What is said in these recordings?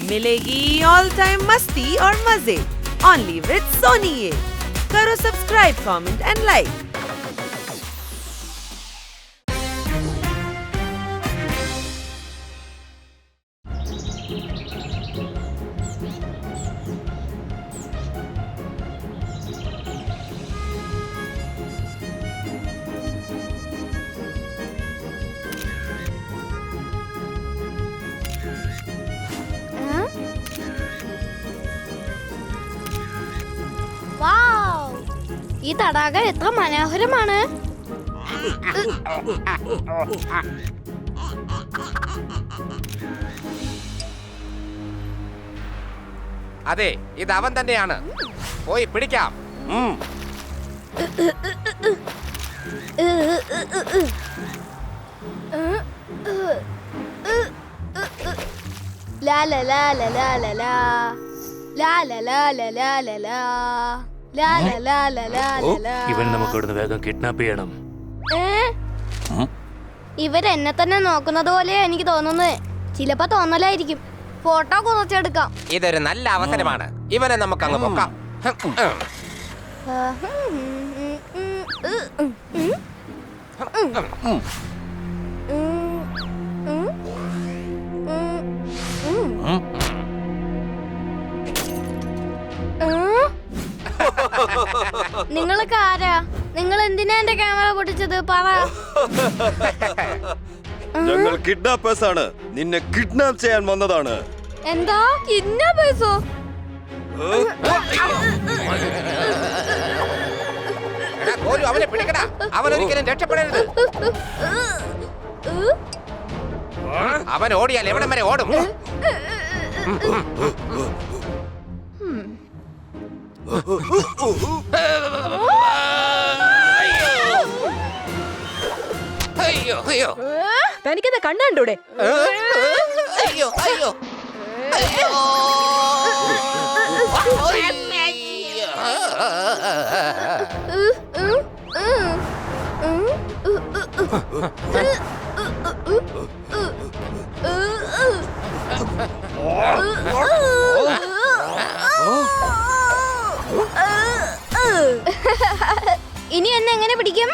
मिलेगी all time मस्ती और मजे ओनली विद सोनी ये। करो सब्सक्राइब, कमेंट एंड लाइक। ഈ തടാകം എത്ര മനോഹരമാണ്. അതെ, ഇത് അവൻ തന്നെയാണ്. പോയി പിടിക്കാം. ലാ ലാ ലാ ലാ ലാ ലാ ലാ ലാ ലാ ലാ ലാ ലാ ലാ. ഇവൻ നമുക്ക് ഇവിടുന്ന് വേഗം കിഡ്നാപ്പ് ചെയ്യണം. ഇവരെന്നെ തന്നെ നോക്കുന്നത് പോലെ എനിക്ക് തോന്നുന്നത്. ചിലപ്പോ തോന്നലായിരിക്കും. ഫോട്ടോ കുറച്ചെടുക്കാം. ഇതൊരു നല്ല അവസരമാണ്. ഇവനെ നമുക്ക് അങ്ങ് പൊക്കാം. നിങ്ങളൊക്കെ ആരാ? നിങ്ങൾ എന്തിനാ എന്റെ ക്യാമറ പൊട്ടിച്ചത്? പറ. ഞങ്ങൾ കിഡ്നാപ്പേഴ്സ് ആണ്. നിന്നെ കിഡ്നാപ്പ് ചെയ്യാൻ വന്നതാണ്. എന്താ കിഡ്നാപ്പേഴ്സോ? അവനെ പിടിക്കടാ. അവൻ ഒരിക്കലും രക്ഷപ്പെടരുത്. അവൻ ഓടിയാൽ എവിടം വരെ ഓടും? അയ്യോ അയ്യോ, തനിക്കെന്താ കണ്ണൂടെ? അയ്യോ അയ്യോ അയ്യോ. ഇനി എന്നെ എങ്ങനെ പിടിക്കും?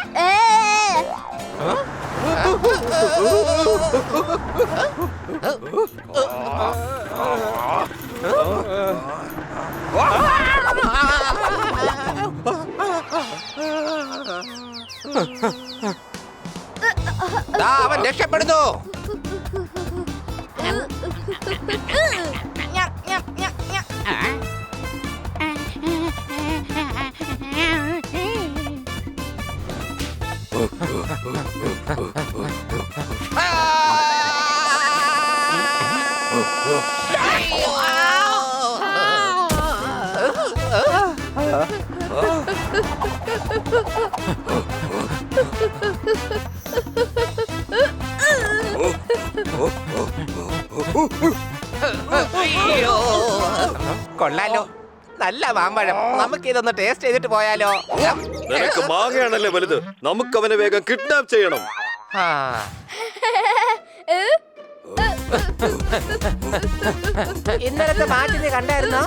അവൻ രക്ഷപ്പെടുന്നു. കൊള്ളാലോ, നല്ല മാമ്പഴം. നമുക്ക് ഇതൊന്ന് ടേസ്റ്റ് ചെയ്തിട്ട് പോയാലോ? നിനക്ക് മാങ്ങയാണല്ലേ വലുത്. നമുക്ക് അവനെ വേഗം കിഡ്നാപ്പ് ചെയ്യണം. ഇന്നലത്തെ മാറ്റി നീ കണ്ടായിരുന്നോ?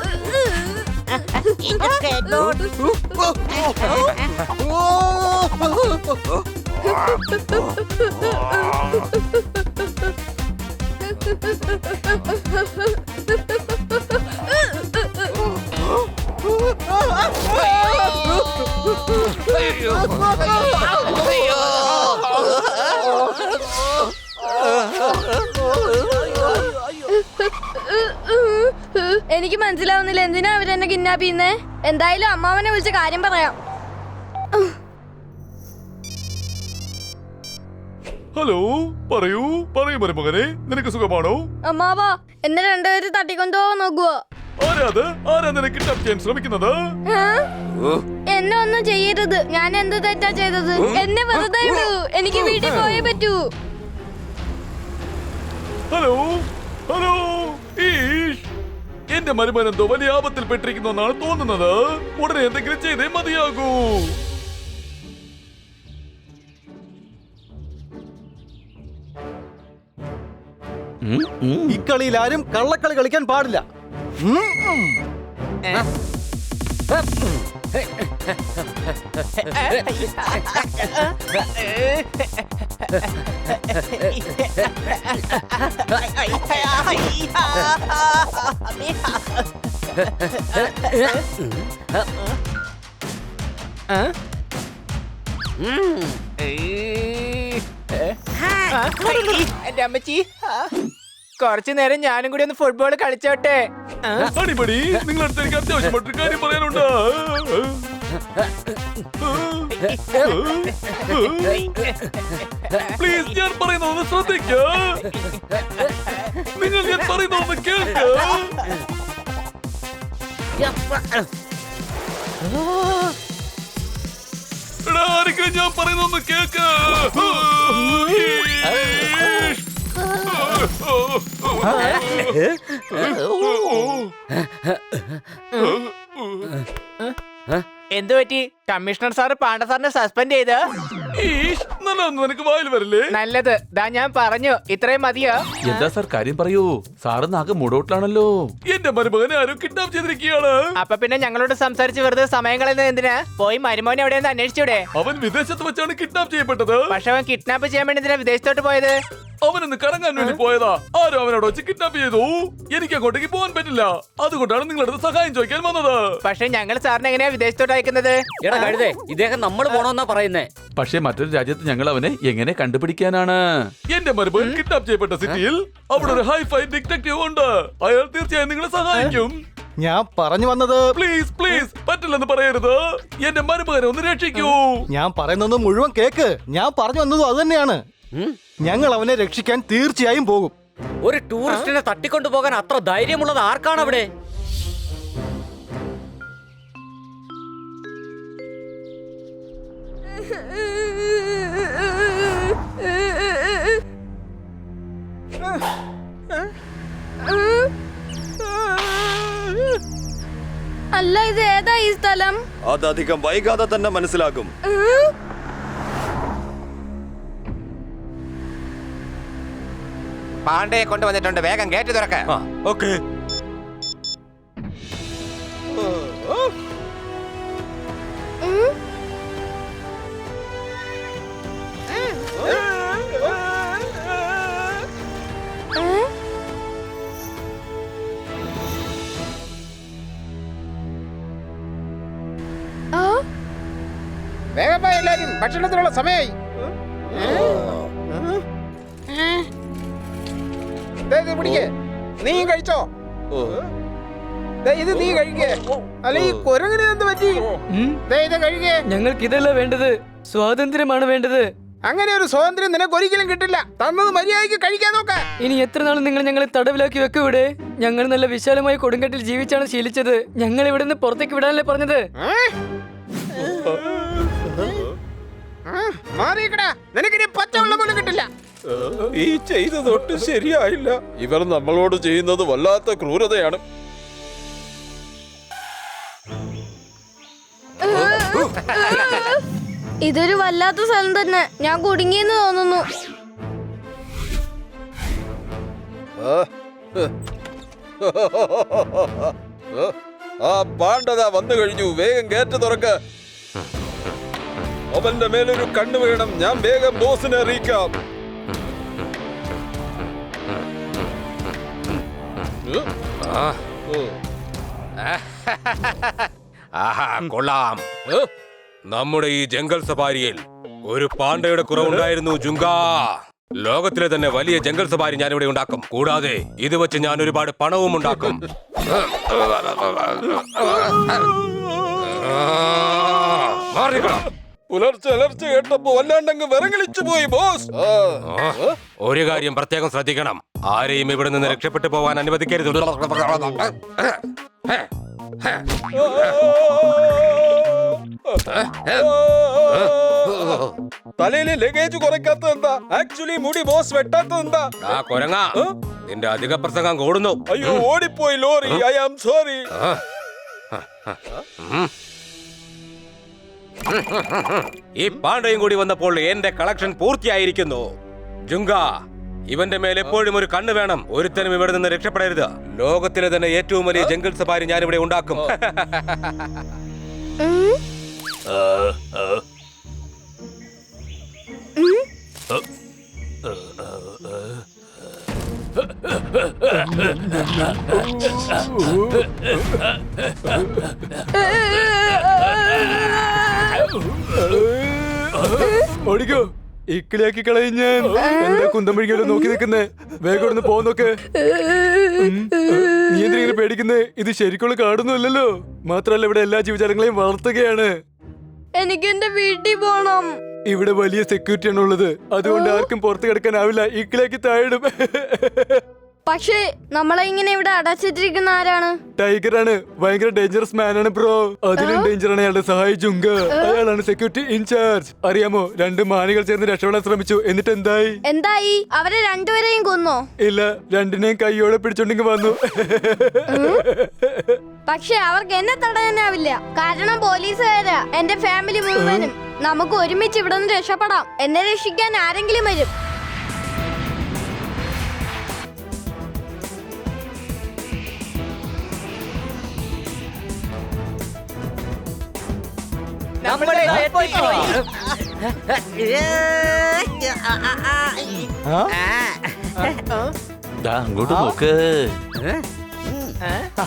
എനിക്ക് മനസ്സിലാവുന്നില്ല എന്തിനാ അവരെന്നെ കിഡ്നാപ്പ് ചെയ്യുന്നേ. എന്തായാലും അമ്മാവനെ വിളിച്ച കാര്യം പറയാം. ഹലോ, പറയൂ പറയൂ മരുമകനെ, നിനക്ക് സുഖമാണോ? അമ്മാവാ, എന്നെ രണ്ടുപേര് തട്ടിക്കൊണ്ടുപോകാൻ നോക്കുവോ? ആരാ നിന്നെ കിഡ്നാപ്പ് ചെയ്യാൻ ശ്രമിക്കുന്നത്? എന്നെ ഒന്നും ചെയ്യരുത്. ഞാൻ എന്ത് തെറ്റാ ചെയ്തത്? എന്നെ വെറുതെ വിടൂ. എനിക്ക് വീട്ടിൽ പോയേ പറ്റൂ. ഹലോ ഹലോ ഈഷ്, എന്റെ മരുമകൻ എന്തോ വലിയ ആപത്തിൽ പെട്ടിരിക്കുന്നു എന്നാണ് തോന്നുന്നത്. ഉടനെ എന്തെങ്കിലും ചെയ്തേ മതിയാകൂ. ഇക്കളിയിൽ ആരും കള്ളക്കളി കളിക്കാൻ പാടില്ല. എന്റെ അമ്മച്ചി, കുറച്ചു നേരം ഞാനും കൂടി ഒന്ന് ഫുട്ബോൾ കളിച്ചോട്ടെ. അടിപൊളി. നിങ്ങളടുത്ത് എനിക്ക് അത്യാവശ്യമായിട്ടൊരു കാര്യം പറയാനുണ്ട്. പ്ലീസ്, ഞാൻ പറയുന്നതൊന്ന് ശ്രദ്ധിക്ക. നിങ്ങൾ ഞാൻ പറയുന്നതൊന്ന് കേൾക്ക. ആരെങ്കിലും ഞാൻ പറയുന്നതൊന്ന് കേൾക്ക. എന്തു പറ്റി? കമ്മീഷണർ സാറ് പാണ്ഡ സാറിനെ സസ്പെൻഡ് ചെയ്ത്? നല്ലതൊന്നും നിനക്ക് വായിൽ വരില്ലേ? നല്ലത്. ദാ ഞാൻ പറഞ്ഞു, ഇത്രയും മതിയോ? എന്താ സാർ, കാര്യം പറയൂ. സാറ് നാക്ക് മൂടോട്ടിലാണല്ലോ. എന്റെ മരുമകനെ ആരോ കിഡ്നാപ്പ് ചെയ്തിരിക്കുകയാണ്. അപ്പൊ പിന്നെ ഞങ്ങളോട് സംസാരിച്ച് വെറുതെ സമയം കളയുന്നത് എന്തിനാ? പോയി മരുമോനെ എവിടെയെന്ന് അന്വേഷിച്ചൂടെ? അവൻ വിദേശത്ത് വെച്ചാണ് കിഡ്നാപ്പ് ചെയ്യപ്പെട്ടത്. പക്ഷെ അവൻ കിഡ്നാപ്പ് ചെയ്യാൻ വേണ്ടി എന്തിനാ വിദേശത്തോട്ട് പോയത്? അവനൊന്ന് കറങ്ങാൻ വേണ്ടി പോയതാ. ആരോ അവനോട് വെച്ച് കിഡ്നാപ്പ് ചെയ്തു. എനിക്ക് അങ്ങോട്ടേക്ക് പോകാൻ പറ്റില്ല. അതുകൊണ്ടാണ് നിങ്ങളുടെ സഹായം ചോദിക്കാൻ വന്നത്. പക്ഷെ ഞങ്ങൾ സാറിന് എങ്ങനെയാ വിദേശത്തോട്ട് അയക്കുന്നത്? എടാ കഴുതേ, ഇദ്ദേഹം നമ്മൾ പോണോന്നാ പറയുന്നേ. പക്ഷേ മറ്റൊരു രാജ്യത്ത് ഞങ്ങൾ അവനെ എങ്ങനെ കണ്ടുപിടിക്കാനാണ്? എന്റെ മരുമകൻ കിഡ്നാപ്പ് ചെയ്യപ്പെട്ട സിറ്റിയിൽ അവിടെ ഒരു ഹൈഫൈ ഡിറ്റക്റ്റീവ് ഉണ്ട്. അയാൾ തീർച്ചയായും നിങ്ങളെ സഹായിക്കും. ഞാൻ പറഞ്ഞു വന്നത്, പ്ലീസ് പ്ലീസ്, പറ്റില്ലെന്ന് പറയരുത്. എന്റെ മരുമകനെ ഒന്ന് രക്ഷിക്കൂ. ഞാൻ പറയുന്നത് മുഴുവൻ കേക്ക്. ഞാൻ പറഞ്ഞു വന്നതും അത് തന്നെയാണ്. ഞങ്ങൾ അവനെ രക്ഷിക്കാൻ തീർച്ചയായും പോകും. ഒരു ടൂറിസ്റ്റിനെ തട്ടിക്കൊണ്ടു പോകാൻ അത്ര ധൈര്യമുള്ളത് ആർക്കാണ് അവിടെ? അല്ല, ഇത് ഏതാ ഈ സ്ഥലം? അതധികം വൈകാതെ തന്നെ മനസ്സിലാകും. പാണ്ഡയെ കൊണ്ടുവന്നിട്ടുണ്ട്. വേഗം ഗേറ്റ് തുറക്ക. ഓക്കെ. വേഗം പോയി എല്ലാരും, ഭക്ഷണത്തിനുള്ള സമയമായി. നീ കഴിച്ചോ? ഇത് നീ കഴിക്കേ. അല്ല, ഈ കുരങ്ങിന് എന്ത് പറ്റി? ഇത് കഴിക്കേ. ഞങ്ങൾക്ക് ഇതല്ല വേണ്ടത്, സ്വാതന്ത്ര്യമാണ് വേണ്ടത്. അങ്ങനെ ഒരു സ്വാതന്ത്ര്യം നിനക്ക് ഒരിക്കലും കിട്ടില്ല. തന്നത് മര്യാദയ്ക്ക് കഴിക്കാൻ നോക്ക. ഇനി എത്ര നാളും നിങ്ങൾ ഞങ്ങളെ തടവിലാക്കി വെക്കൂടെ? ഞങ്ങൾ നല്ല വിശാലമായ കൊടുങ്കാട്ടിൽ ജീവിച്ചാണ് ശീലിച്ചത്. ഞങ്ങൾ ഇവിടെ നിന്ന് പുറത്തേക്ക് വിടാനല്ലേ പറഞ്ഞത്? മാറിക്കടാ, നിനക്കിനി പച്ചവെള്ളം പോലും കിട്ടില്ല. ഈ ചെയ്തതൊട്ടും ശരിയായില്ല. ഇവർ നമ്മളോട് ചെയ്യുന്നത് വല്ലാത്ത ക്രൂരതയാണ്. ഇതൊരു വല്ലാത്ത സ്ഥലം തന്നെ. ഞാൻ കുടുങ്ങിയെന്ന് തോന്നുന്നു. ആ പാണ്ഡത വന്നു കഴിഞ്ഞു. വേഗം ഗേറ്റ് തുറക്ക്. അവന്റെ മേലൊരു കണ്ണു വീണം. ഞാൻ വേഗം ബോസിനെ അറിയിക്കാം. കൊള്ളാം. നമ്മുടെ ഈ ജംഗൽ സഫാരിയിൽ ഒരു പാണ്ഡയുടെ കുറവുണ്ടായിരുന്നു ജുങ്കാ. ലോകത്തിലെ തന്നെ വലിയ ജംഗൽ സഫാരി ഞാനിവിടെ ഉണ്ടാക്കും. കൂടാതെ ഇത് വെച്ച് ഞാൻ ഒരുപാട് പണവും ഉണ്ടാക്കും. പുലർച്ചെ കേട്ടപ്പോ വല്ലാണ്ടങ്ങ് വിറങ്ങളിച്ചു പോയി ബോസ്. ഒരു കാര്യം പ്രത്യേകം ശ്രദ്ധിക്കണം. ആരെയും ഇവിടെ നിന്ന് രക്ഷപ്പെട്ടു പോവാൻ അനുവദിക്കരുത്. തലയിലെ ലഗേജ് കുറയ്ക്കാത്തത് എന്താ? ആക്ച്വലി മുടി ബോസ് വെട്ടാത്തത് എന്താ? ആ കൊരങ്ങ, നിന്റെ അധിക പ്രസംഗം കൂടുന്നു. അയ്യോ, ഓടിപ്പോയി ലോറി. I am sorry. ഈ പാണ്ഡയും കൂടി വന്നപ്പോൾ എന്റെ കളക്ഷൻ പൂർത്തിയായിരിക്കുന്നു. ജുങ്ക, ഇവന്റെ മേൽ എപ്പോഴും ഒരു കണ്ണ് വേണം. ഒരുത്തനും ഇവിടെ നിന്ന് രക്ഷപ്പെടരുത്. ലോകത്തിലെ തന്നെ ഏറ്റവും വലിയ ജംഗിൾ സഫാരി ഞാനിവിടെ ഉണ്ടാക്കും. ഓടിക്കോ, ഇക്കിളിയാക്കി കളയും ഞാൻ. എന്താ കുന്തം പിടിക്കലോ നോക്കി നിൽക്കുന്നേ? വേഗം ഒന്ന് പോന്നോക്ക്. നീ എന്തിനെ പേടിക്കുന്നേ? ഇത് ശരിക്കുള്ള കാടൊന്നുമല്ലല്ലോ. മാത്രല്ല ഇവിടെ എല്ലാ ജീവജാലങ്ങളെയും വളർത്തുകയാണ്. എനിക്ക് എന്റെ വീട്ടിൽ പോണം. ഇവിടെ വലിയ സെക്യൂരിറ്റി ആണ് ഉള്ളത്. അതുകൊണ്ട് ആർക്കും പുറത്ത് കിടക്കാനാവില്ല. ഇക്കിളിയാക്കി താഴെടും. പക്ഷേ നമ്മളെ ഇങ്ങനെ ഇവിടെ അടച്ചിട്ടിരിക്കുന്ന ആരാണ്? ടൈഗർ ആണ്. ഭയങ്കര ഡേഞ്ചറസ് മാൻ ആണ് ബ്രോ. അതിലും ഡേഞ്ചർ ആണ് അയാളുടെ സഹായി ജുങ്ക. അയാളാണ് സെക്യൂരിറ്റി ഇൻചാർജ്. അറിയാമോ, 2 മാനുകൾ ചേർന്ന് രക്ഷപ്പെടാൻ ശ്രമിച്ചു. എന്നിട്ട് എന്തായി? അവരെ രണ്ടുപേരെയും കൊന്നോ? ഇല്ല, 2നെയും കൈയോടെ പിടിച്ചോണ്ടെങ്കിൽ വന്നു. പക്ഷെ അവർക്ക് എന്നെ തടയാനാവില്ല. കാരണം പോലീസുകാരാ എന്റെ ഫാമിലി മുഴുവനും. നമുക്ക് ഒരുമിച്ച് ഇവിടെ നിന്ന് രക്ഷപ്പെടാം. എന്നെ രക്ഷിക്കാൻ ആരെങ്കിലും വരും. അങ്ങോട്ട് നോക്ക്.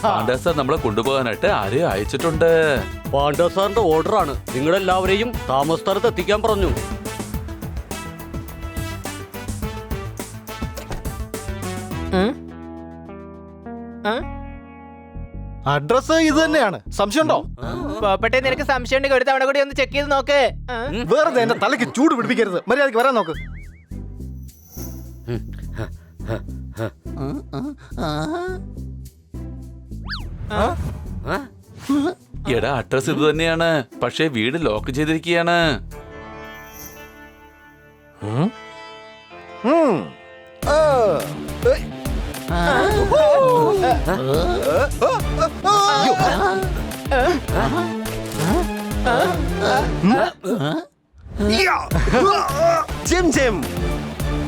പാണ്ഡ്യ സാർ നമ്മളെ കൊണ്ടുപോകാനായിട്ട് ആരെയും അയച്ചിട്ടുണ്ട്. പാണ്ഡ്യ സാറിന്റെ ഓർഡർ ആണ്. നിങ്ങളെല്ലാവരെയും താമസ സ്ഥലത്ത് എത്തിക്കാൻ പറഞ്ഞു. അഡ്രസ് ഇത് തന്നെയാണ്. സംശയമുണ്ടോ? പോപ്പട്ടെ, നിനക്ക് സംശയം ഉണ്ടെങ്കിൽ ഒരു തവണ കൂടി ഒന്ന് ചെക്ക് ചെയ്ത് നോക്ക്. വെറുതെ എന്റെ തലയ്ക്ക് ചൂട് പിടിപ്പിക്കരുത്. മര്യാദക്ക് വരാൻ നോക്ക്. എടാ, അഡ്രസ് ഇത് തന്നെയാണ്. പക്ഷേ വീട് ലോക്ക് ചെയ്തിരിക്കുകയാണ്. ജിം ജിം,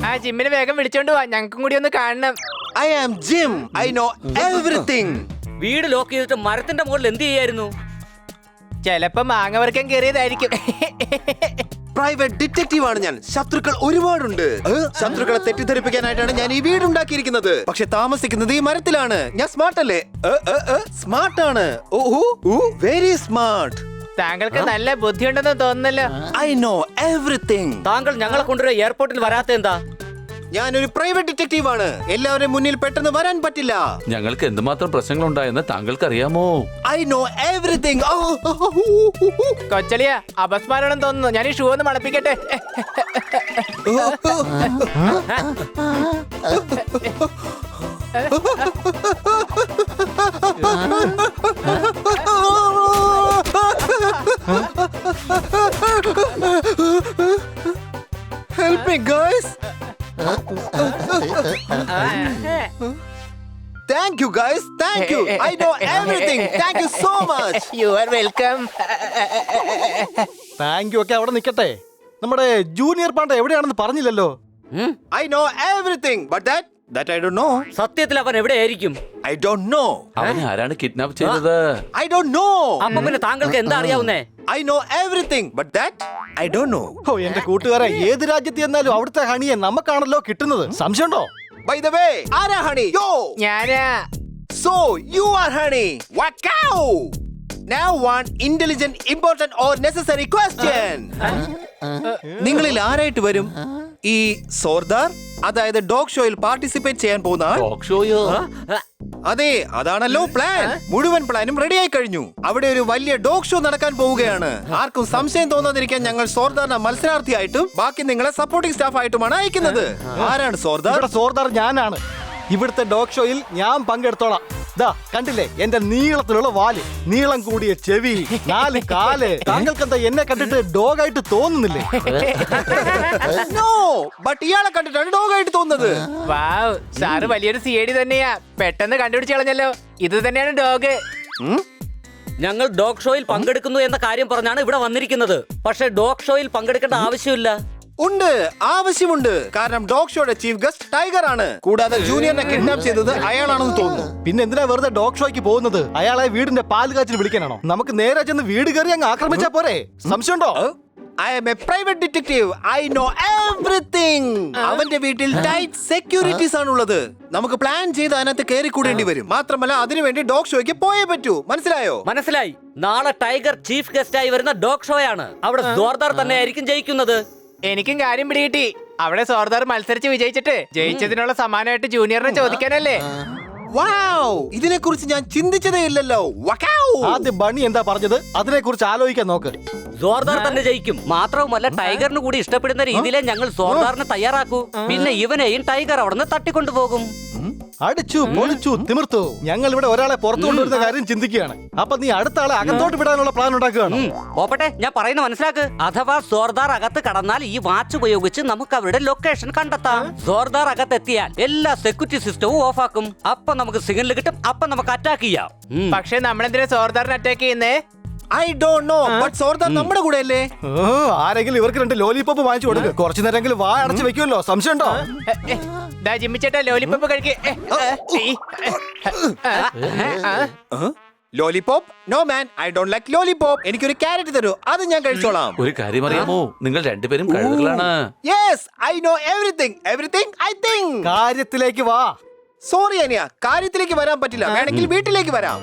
ആ ജിമ്മിനെ വേഗം വിളിച്ചോണ്ട് പോവാ. ഞങ്ങൾക്കും കൂടി ഒന്ന് കാണണം. I am Jim. I know everything. വീട് ലോക്ക് ചെയ്തിട്ട് മരത്തിന്റെ മുകളിൽ എന്ത് ചെയ്യായിരുന്നു? ചിലപ്പോ മാങ്ങവർക്കം കയറിയതായിരിക്കും. പ്രൈവറ്റ് ഡിറ്റക്റ്റീവ് ആണ് ഞാൻ. ശത്രുക്കൾ ഒരുപാടുണ്ട്. ശത്രുക്കളെ തെറ്റിദ്ധരിപ്പിക്കാനായിട്ടാണ് ഞാൻ ഈ വീട് ഉണ്ടാക്കിയിരിക്കുന്നത്. പക്ഷെ താമസിക്കുന്നത് ഈ മരത്തിലാണ്. ഞാൻ സ്മാർട്ട് അല്ലേ? സ്മാർട്ട് ആണ്. Very smart. താങ്കൾക്ക് നല്ല ബുദ്ധിയുണ്ടെന്ന് തോന്നുന്നല്ലോ. I know everything. താങ്കൾ ഞങ്ങളെ കൊണ്ടുവരെ എയർപോർട്ടിൽ വരാത്ത എന്താ? ഞാനൊരു പ്രൈവറ്റ് ഡിറ്റക്റ്റീവ് ആണ്. എല്ലാവരും മുന്നിൽ പെട്ടെന്ന് വരാൻ പറ്റില്ല. ഞങ്ങൾക്ക് എന്തുമാത്രം പ്രശ്നങ്ങൾ ഉണ്ടായെന്ന് താങ്കൾക്ക് അറിയാമോ? I know everything. കൊച്ചളിയ അപസ്മാരാണെന്ന് തോന്നുന്നു. ഞാൻ ഈ ഷൂ ഒന്ന് മണപ്പിക്കട്ടെ. Help me, guys. Thank you, guys. Thank you. I know everything. Thank you so much. You are welcome. Thank you ഒക്കെ അവിടെ നിൽക്കട്ടെ. നമ്മുടെ ജൂനിയർ പാണ്ഡ എവിടെയാണെന്ന് പറഞ്ഞില്ലല്ലോ. I know everything, but that I don't know. സത്യത്തിൽ അവൻ എവിടെയായിരിക്കും? I don't know. അവനെ ആരാണ് കിഡ്നാപ്പ് ചെയ്തത്? I don't know. അപ്പൊ പിന്നെ താങ്കൾക്ക് എന്താ അറിയാവുന്നേ? I know everything, but that I don't know. ഓ, എന്റെ കൂട്ടുകാരെ, ഏത് രാജ്യത്ത് ചെന്നാലും അവിടുത്തെ ഹണിയെ നമുക്കാണല്ലോ കിട്ടുന്നത്. സംശയമുണ്ടോ? By the way, ആരാ honey? Yo. ഞാനാ. So you are honey. Wow. Now one intelligent, important or necessary question. നിങ്ങളിൽ ആരായിട്ട് വരും ഈ സോർദാർ, അതായത് ഡോഗ് ഷോയിൽ പാർട്ടിസിപ്പേറ്റ് ചെയ്യാൻ പോകുന്ന ആൾ? ടോക്ക് ഷോയോ? അതെ, അതാണല്ലോ പ്ലാൻ. മുഴുവൻ പ്ലാനും റെഡിയായി കഴിഞ്ഞു. അവിടെ ഒരു വലിയ ഡോഗ് ഷോ നടക്കാൻ പോവുകയാണ്. ആർക്കും സംശയം തോന്നാതിരിക്കാൻ ഞങ്ങൾ സോർദാറിനെ മത്സരാർത്ഥിയായിട്ടും ബാക്കി നിങ്ങളെ സപ്പോർട്ടിംഗ് സ്റ്റാഫ് ആയിട്ടുമാണ് അയക്കുന്നത്. ആരാണ് സോർദാർ? ഇവിടെ സോർദാർ ഞാനാണ്. ഇവിടുത്തെ ഡോഗ് ഷോയിൽ ഞാൻ പങ്കെടുത്തോളാം. ദാ കണ്ടില്ലേ എന്റെ നീളത്തിലുള്ള വാല്, നീളം കൂടിയ ചെവി, 4 കാല്. താങ്കൾക്കെന്താ എന്നെ കണ്ടിട്ട് ഡോഗ് ആയിട്ട് തോന്നുന്നില്ലേ? നോ, ബട്ട് ഇയാളെ കണ്ടിട്ടാണ് ഡോഗ് ആയിട്ട് തോന്നുന്നത്. വാവ്, സാറ് വലിയൊരു സിഐഡി തന്നെയാ. പെട്ടെന്ന് കണ്ടുപിടിച്ച് കളഞ്ഞല്ലോ. ഇത് തന്നെയാണ് ഡോഗ്. ഞങ്ങൾ ഡോഗ് ഷോയിൽ പങ്കെടുക്കുന്നു എന്ന കാര്യം പറഞ്ഞാണ് ഇവിടെ വന്നിരിക്കുന്നത്. പക്ഷെ ഡോഗ് ഷോയിൽ പങ്കെടുക്കേണ്ട ആവശ്യമില്ല. ഉണ്ട്, ആവശ്യമുണ്ട്. കാരണം ഡോഗ് ഷോയുടെ ചീഫ് ഗസ്റ്റ് ടൈഗർ ആണ്. കൂടാതെ ജൂനിയറിനെ കിഡ്നാപ്പ് ചെയ്തത് അയാളാണെന്ന് തോന്നുന്നു. പിന്നെ എന്തിനാ വെറുതെ ഡോഗ് ഷോയ്ക്ക് പോകുന്നത്? അയാളെ വീടിന്റെ പാൽ കാച്ചിൽ വിളിക്കാനാണോ? നമുക്ക് നേരെ ചെന്ന് വീട് കയറി അങ്ങ് ആക്രമിച്ചാ പോരെ? സംശയമുണ്ടോ? I am a private detective. I know everything. അവന്റെ വീട്ടിൽ ടൈറ്റ് സെക്യൂരിറ്റീസ് ആണുള്ളത്. നമുക്ക് പ്ലാൻ ചെയ്ത് അതിനകത്ത് കയറി കൂടേണ്ടി വരും. മാത്രമല്ല അതിനുവേണ്ടി ഡോഗ് ഷോയ്ക്ക് പോയേ പറ്റൂ. മനസ്സിലായോ? മനസ്സിലായി. നാളെ ടൈഗർ ചീഫ് ഗസ്റ്റ് ആയി വരുന്ന ഡോഗ് ഷോ ആണ്. അവിടെ സോർദാർ തന്നെ ആയിരിക്കും ജയിക്കുന്നത്. എനിക്കും കാര്യം പിടികിട്ടി. അവിടെ സോർദാർ മത്സരിച്ച് വിജയിച്ചിട്ട് ജയിച്ചതിനുള്ള സമ്മാനമായിട്ട് ജൂനിയറിനെ ചോദിക്കാനല്ലേ? ഇതിനെ കുറിച്ച് ഞാൻ ചിന്തിച്ചതേ ഇല്ലല്ലോ. ആദ്യം ബണ്ണി എന്താ പറഞ്ഞത്? അതിനെ കുറിച്ച് ആലോചിക്കാൻ നോക്ക്. സോർദാർ തന്നെ ജയിക്കും. മാത്രവുമല്ല ടൈഗറിന് കൂടി ഇഷ്ടപ്പെടുന്ന രീതിയിലെ ഞങ്ങൾ സോർദാറിനെ തയ്യാറാക്കൂ. പിന്നെ ഇവനെയും ടൈഗർ അവിടെ നിന്ന് തട്ടിക്കൊണ്ടുപോകും. അടിച്ചു പൊളിച്ചു തിമിർത്തു. ഞങ്ങൾ ഇവിടെ ഒരാളെ പുറത്തു കൊണ്ടുവരുന്ന കാര്യം ചിന്തിക്കുകയാണ്. അപ്പൊ നീ അടുത്ത ആളെ അകത്തോട്ട് വിടാനുള്ള പ്ലാൻ ഉണ്ടാക്കുകയാണ്. പോപ്പട്ടെ, ഞാൻ പറയുന്ന മനസ്സിലാക്ക്. അഥവാ സോർദാർ അകത്ത് കടന്നാൽ ഈ വാച്ച് ഉപയോഗിച്ച് നമുക്ക് അവരുടെ ലൊക്കേഷൻ കണ്ടെത്താം. സോർദാർ അകത്തെത്തിയാൽ എല്ലാ സെക്യൂരിറ്റി സിസ്റ്റവും ഓഫ് ആക്കും. അപ്പൊ നമുക്ക് സിഗ്നൽ കിട്ടും. അപ്പൊ നമുക്ക് അറ്റാക്ക് ചെയ്യാം. പക്ഷെ നമ്മളെന്തിനാ സോർദാറിനെ അറ്റാക്ക് ചെയ്യുന്നേ? I don't know. But സോർദാർ നമ്മുടെ കൂടെ അല്ലേ? ആരെങ്കിലും ഇവർക്ക് 2 ലോലിപോപ്പ് വാങ്ങിച്ചു കൊടുക്കുക. കുറച്ചു നേരമെങ്കിലും വാ അടച്ചു വെക്കുമല്ലോ. സംശയമുണ്ടോ? ജിമ്മിച്ചേട്ടാ ലോലിപോപ്പ് കഴിക്കേ. Lollipop? No man, I don't like lollipop. എനിക്കൊരു ക്യാരറ്റ് തരൂ, അത് ഞാൻ കഴിച്ചോളാം. ഒരു കാര്യം അറിയാമോ? നിങ്ങൾ രണ്ടുപേരും കഴിവുകളാണ്. Yes, I know everything. Everything I think. കാര്യത്തിലേക്ക് വാ. സോറി അനിയ, കാര്യത്തിലേക്ക് വരാൻ പറ്റില്ല. വേണമെങ്കിൽ വീട്ടിലേക്ക് വരാം.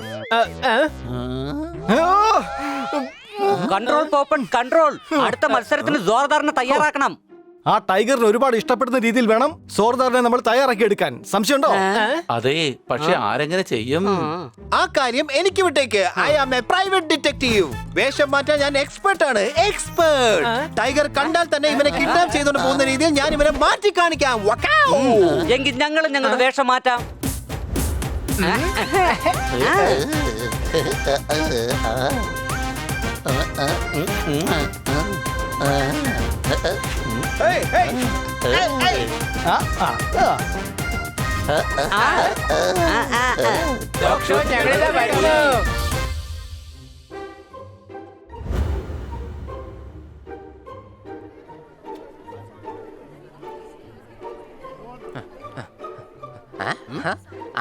കൺട്രോൾ പോപ്പൻ കൺട്രോൾ. അടുത്ത മത്സരത്തിന് സോർദാറിനെ തയ്യാറാക്കണം. ആ ടൈഗറിന് ഒരുപാട് ഇഷ്ടപ്പെടുന്ന രീതിയിൽ വേണം സോർദാറിനെ നമ്മൾ തയ്യാറാക്കി എടുക്കാൻ. സംശയമുണ്ടോ? അതെ, പക്ഷെ ആരെങ്ങനെ ചെയ്യും? ആ കാര്യം എനിക്ക് വിട്ടേക്ക്. I am a private detective. വേഷം മാറ്റാൻ ഞാൻ എക്സ്പെർട്ട് ആണ്. എക്സ്പെർട്ട്. ടൈഗർ കണ്ടാൽ തന്നെ ഇവനെ കിഡ്നാപ്പ് ചെയ്തുകൊണ്ട് പോകുന്ന രീതിയിൽ ഞാൻ ഇവനെ മാറ്റി കാണിക്കാം. എങ്കിൽ ഞങ്ങളും ഞങ്ങളുടെ വേഷം മാറ്റാം.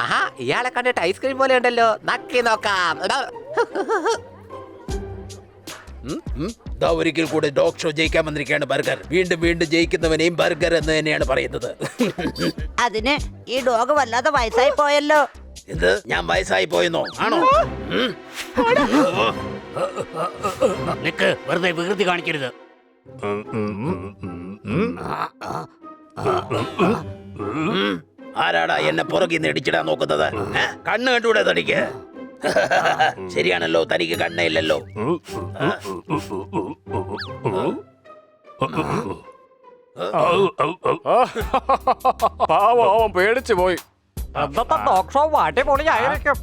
ആഹാ, ഇയാളെ കണ്ടിട്ട് ഐസ്ക്രീം പോലെ ഉണ്ടല്ലോ. നക്കി നോക്കാം. ഒരിക്കൽ കൂടെ ഡോഗ് ഷോ ജയിക്കാൻ വന്നിരിക്കുകയാണ് ബർഗർ. വീണ്ടും വീണ്ടും ജയിക്കുന്നവനെയും ബർഗർ എന്ന് തന്നെയാണ് പറയുന്നത്. അതിന് ഈ ഡോഗ് വല്ലാതെ വയസ്സായി പോയല്ലോ. എന്ത്, ഞാൻ വയസ്സായി പോയെന്നോ? ആണോ? നിക്ക്, വെറുതെ വികൃതി കാണിക്കരുത്. ആരാടാ എന്നെ പുറകിൽ നിന്ന് ഇടിച്ചിടാൻ നോക്കുന്നത്? കണ്ണ് കണ്ടൂടെ തനിക്ക്? ശരിയാണല്ലോ, തനിക്ക് കണ്ണയില്ലല്ലോ. പാവം പേടിച്ചു പോയി. ഡോഗ് ഷോ അടിപൊളിയായിരിക്കും.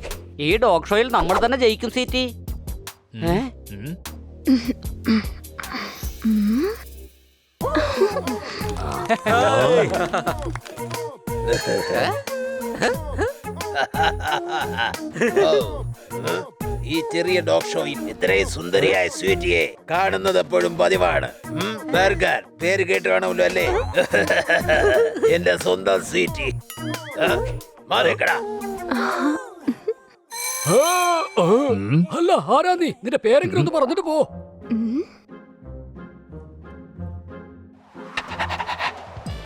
ഈ ഡോഗ് ഷോയിൽ നമ്മൾ തന്നെ ജയിക്കും സീറ്റി. ഈ ചെറിയ ഡോഗ് ഷോയിൽ ഇത്രയും സുന്ദരിയായ സ്വീറ്റിയെ കാണുന്നത് എപ്പോഴും പതിവാണ്. ബർഗർ പേര് കേട്ട് കാണുമല്ലോ അല്ലേ? എന്റെ സ്വന്തം സ്വീറ്റി. മാറിക്കടാ. അല്ല, ആരാ നീ? നിന്റെ പേരെങ്കിലും ഒന്ന് പറഞ്ഞിട്ട് പോ.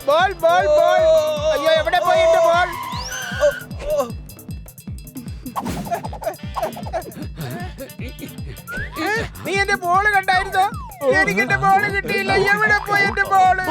Ball ball ball. അയ്യോ, എവിടെ പോയി എന്റെ ബോൾ? നീ എന്റെ ബോള് കണ്ടായിരുന്നോ? എനിക്ക് എന്റെ ബോള് കിട്ടിയില്ല. എവിടെ പോയി എന്റെ ബോള്?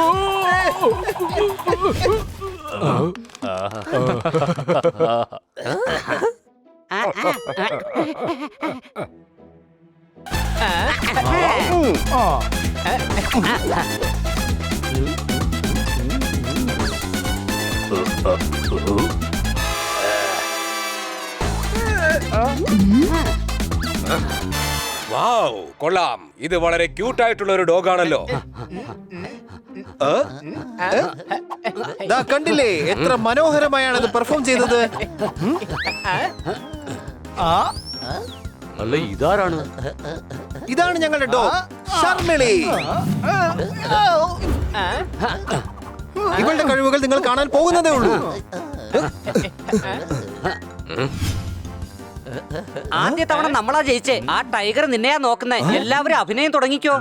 വാവ്, കൊള്ളാം. ഇത് വളരെ ക്യൂട്ട് ആയിട്ടുള്ള ഒരു ഡോഗ് ആണല്ലോ. കണ്ടില്ലേ എത്ര മനോഹരമായാണ് ഇത് പെർഫോം ചെയ്തത്? അല്ല, ഇതാരാണ്? ഇതാണ് ഞങ്ങളുടെ ഡോഗ് ശർമിളി. ഇവളുടെ കഴിവുകൾ നിങ്ങൾ കാണാൻ പോകുന്നതേ ഉള്ളൂ. ആദ്യ തവണ നമ്മളാ ജയിച്ചേ. ആ ടൈഗർ നിന്നെയാ നോക്കുന്നേ. എല്ലാവരും അഭിനയം തുടങ്ങിക്കോ.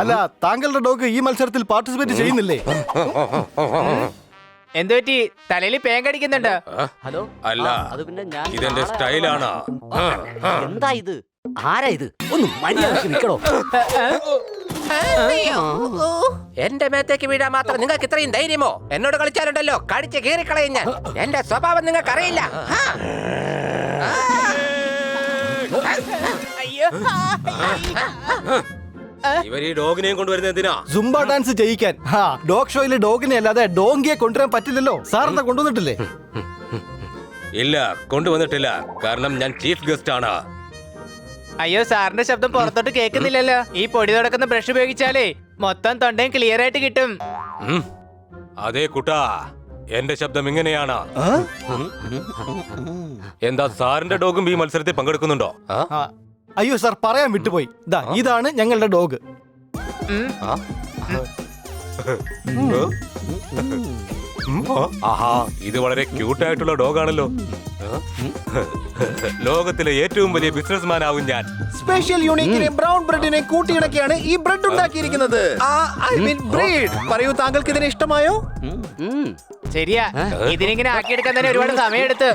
അല്ല, താങ്കളുടെ ഡോഗ് ഈ മത്സരത്തിൽ പാർട്ടിസിപ്പേറ്റ് ചെയ്യുന്നില്ലേ? എന്തുപറ്റി? തലയിൽ പേങ്കടിക്കുന്നുണ്ട്. ഹലോ. അല്ല, അത് പിന്നെ ഞാൻ ഇതെന്റെ സ്റ്റൈലാണ്. എന്താ ഇത്? ആരാ ഇത്? ഒന്ന് മര്യാദയ്ക്ക് നിൽക്കണോ? എന്റെ മേത്തേക്ക് വീഴാൻ മാത്രം നിങ്ങൾക്ക് ഇത്രയും ധൈര്യമോ? എന്നോട് കളിച്ചാലുണ്ടല്ലോ കടിച്ച് കീറിക്കളയും ഞാൻ. എന്റെ സ്വഭാവം നിങ്ങൾക്ക് അറിയില്ല. ഇവർ ഈ ഡോഗിനെയും കൊണ്ടുവരുന്നത് എന്തിനാ? സുംബ ഡാൻസ് ചെയ്യിക്കാൻ. ഡോഗ് ഷോയിലെ ഡോഗിനെ അല്ലാതെ ഡോങ്കിയെ കൊണ്ടുവരാൻ പറ്റില്ലല്ലോ. സാറിനെ കൊണ്ടുവന്നിട്ടില്ലേ? ഇല്ല, കൊണ്ടുവന്നിട്ടില്ല. കാരണം ഞാൻ ചീഫ് ഗസ്റ്റ് ആണ്. അയ്യോ, സാറിന്റെ ശബ്ദം പുറത്തോട്ട് കേൾക്കുന്നില്ലല്ലോ. ഈ പൊടി തുടക്കുന്ന ബ്രഷ് ഉപയോഗിച്ചാലേ മൊത്തം തൊണ്ടയും ക്ലിയർ ആയിട്ട് കിട്ടും. അതേ കുട്ടാ, എന്റെ ശബ്ദം ഇങ്ങനെയാണ്. എന്താ സാറിന്റെ ഡോഗും ഈ മത്സരത്തിൽ പങ്കെടുക്കുന്നുണ്ടോ? അയ്യോ സാർ, പറയാൻ വിട്ടുപോയി. ഇതാണ് ഞങ്ങളുടെ ഡോഗ്. ആഹാ, ഇത് വളരെ ക്യൂട്ടായിട്ടുള്ള ഡോഗാണല്ലോ. ലോകത്തിലെ ഏറ്റവും വലിയ ബിസിനസ്മാൻ ആവും ഞാൻ. സ്പെഷ്യൽ യൂണിക്കിനെ ബ്രൗൺ ബ്രെഡിനെ കൂട്ടിയിണക്കിയാണ് ഈ ബ്രെഡ് ഉണ്ടാക്കിയിരിക്കുന്നത്. പറയൂ, താങ്കൾക്ക് ഇതിനെ ഇഷ്ടമായോ? ശരിയാ, ഇതിനിങ്ങനെ ആക്കിയെടുക്കാൻ തന്നെ ഒരുപാട് സമയമെടുത്ത്.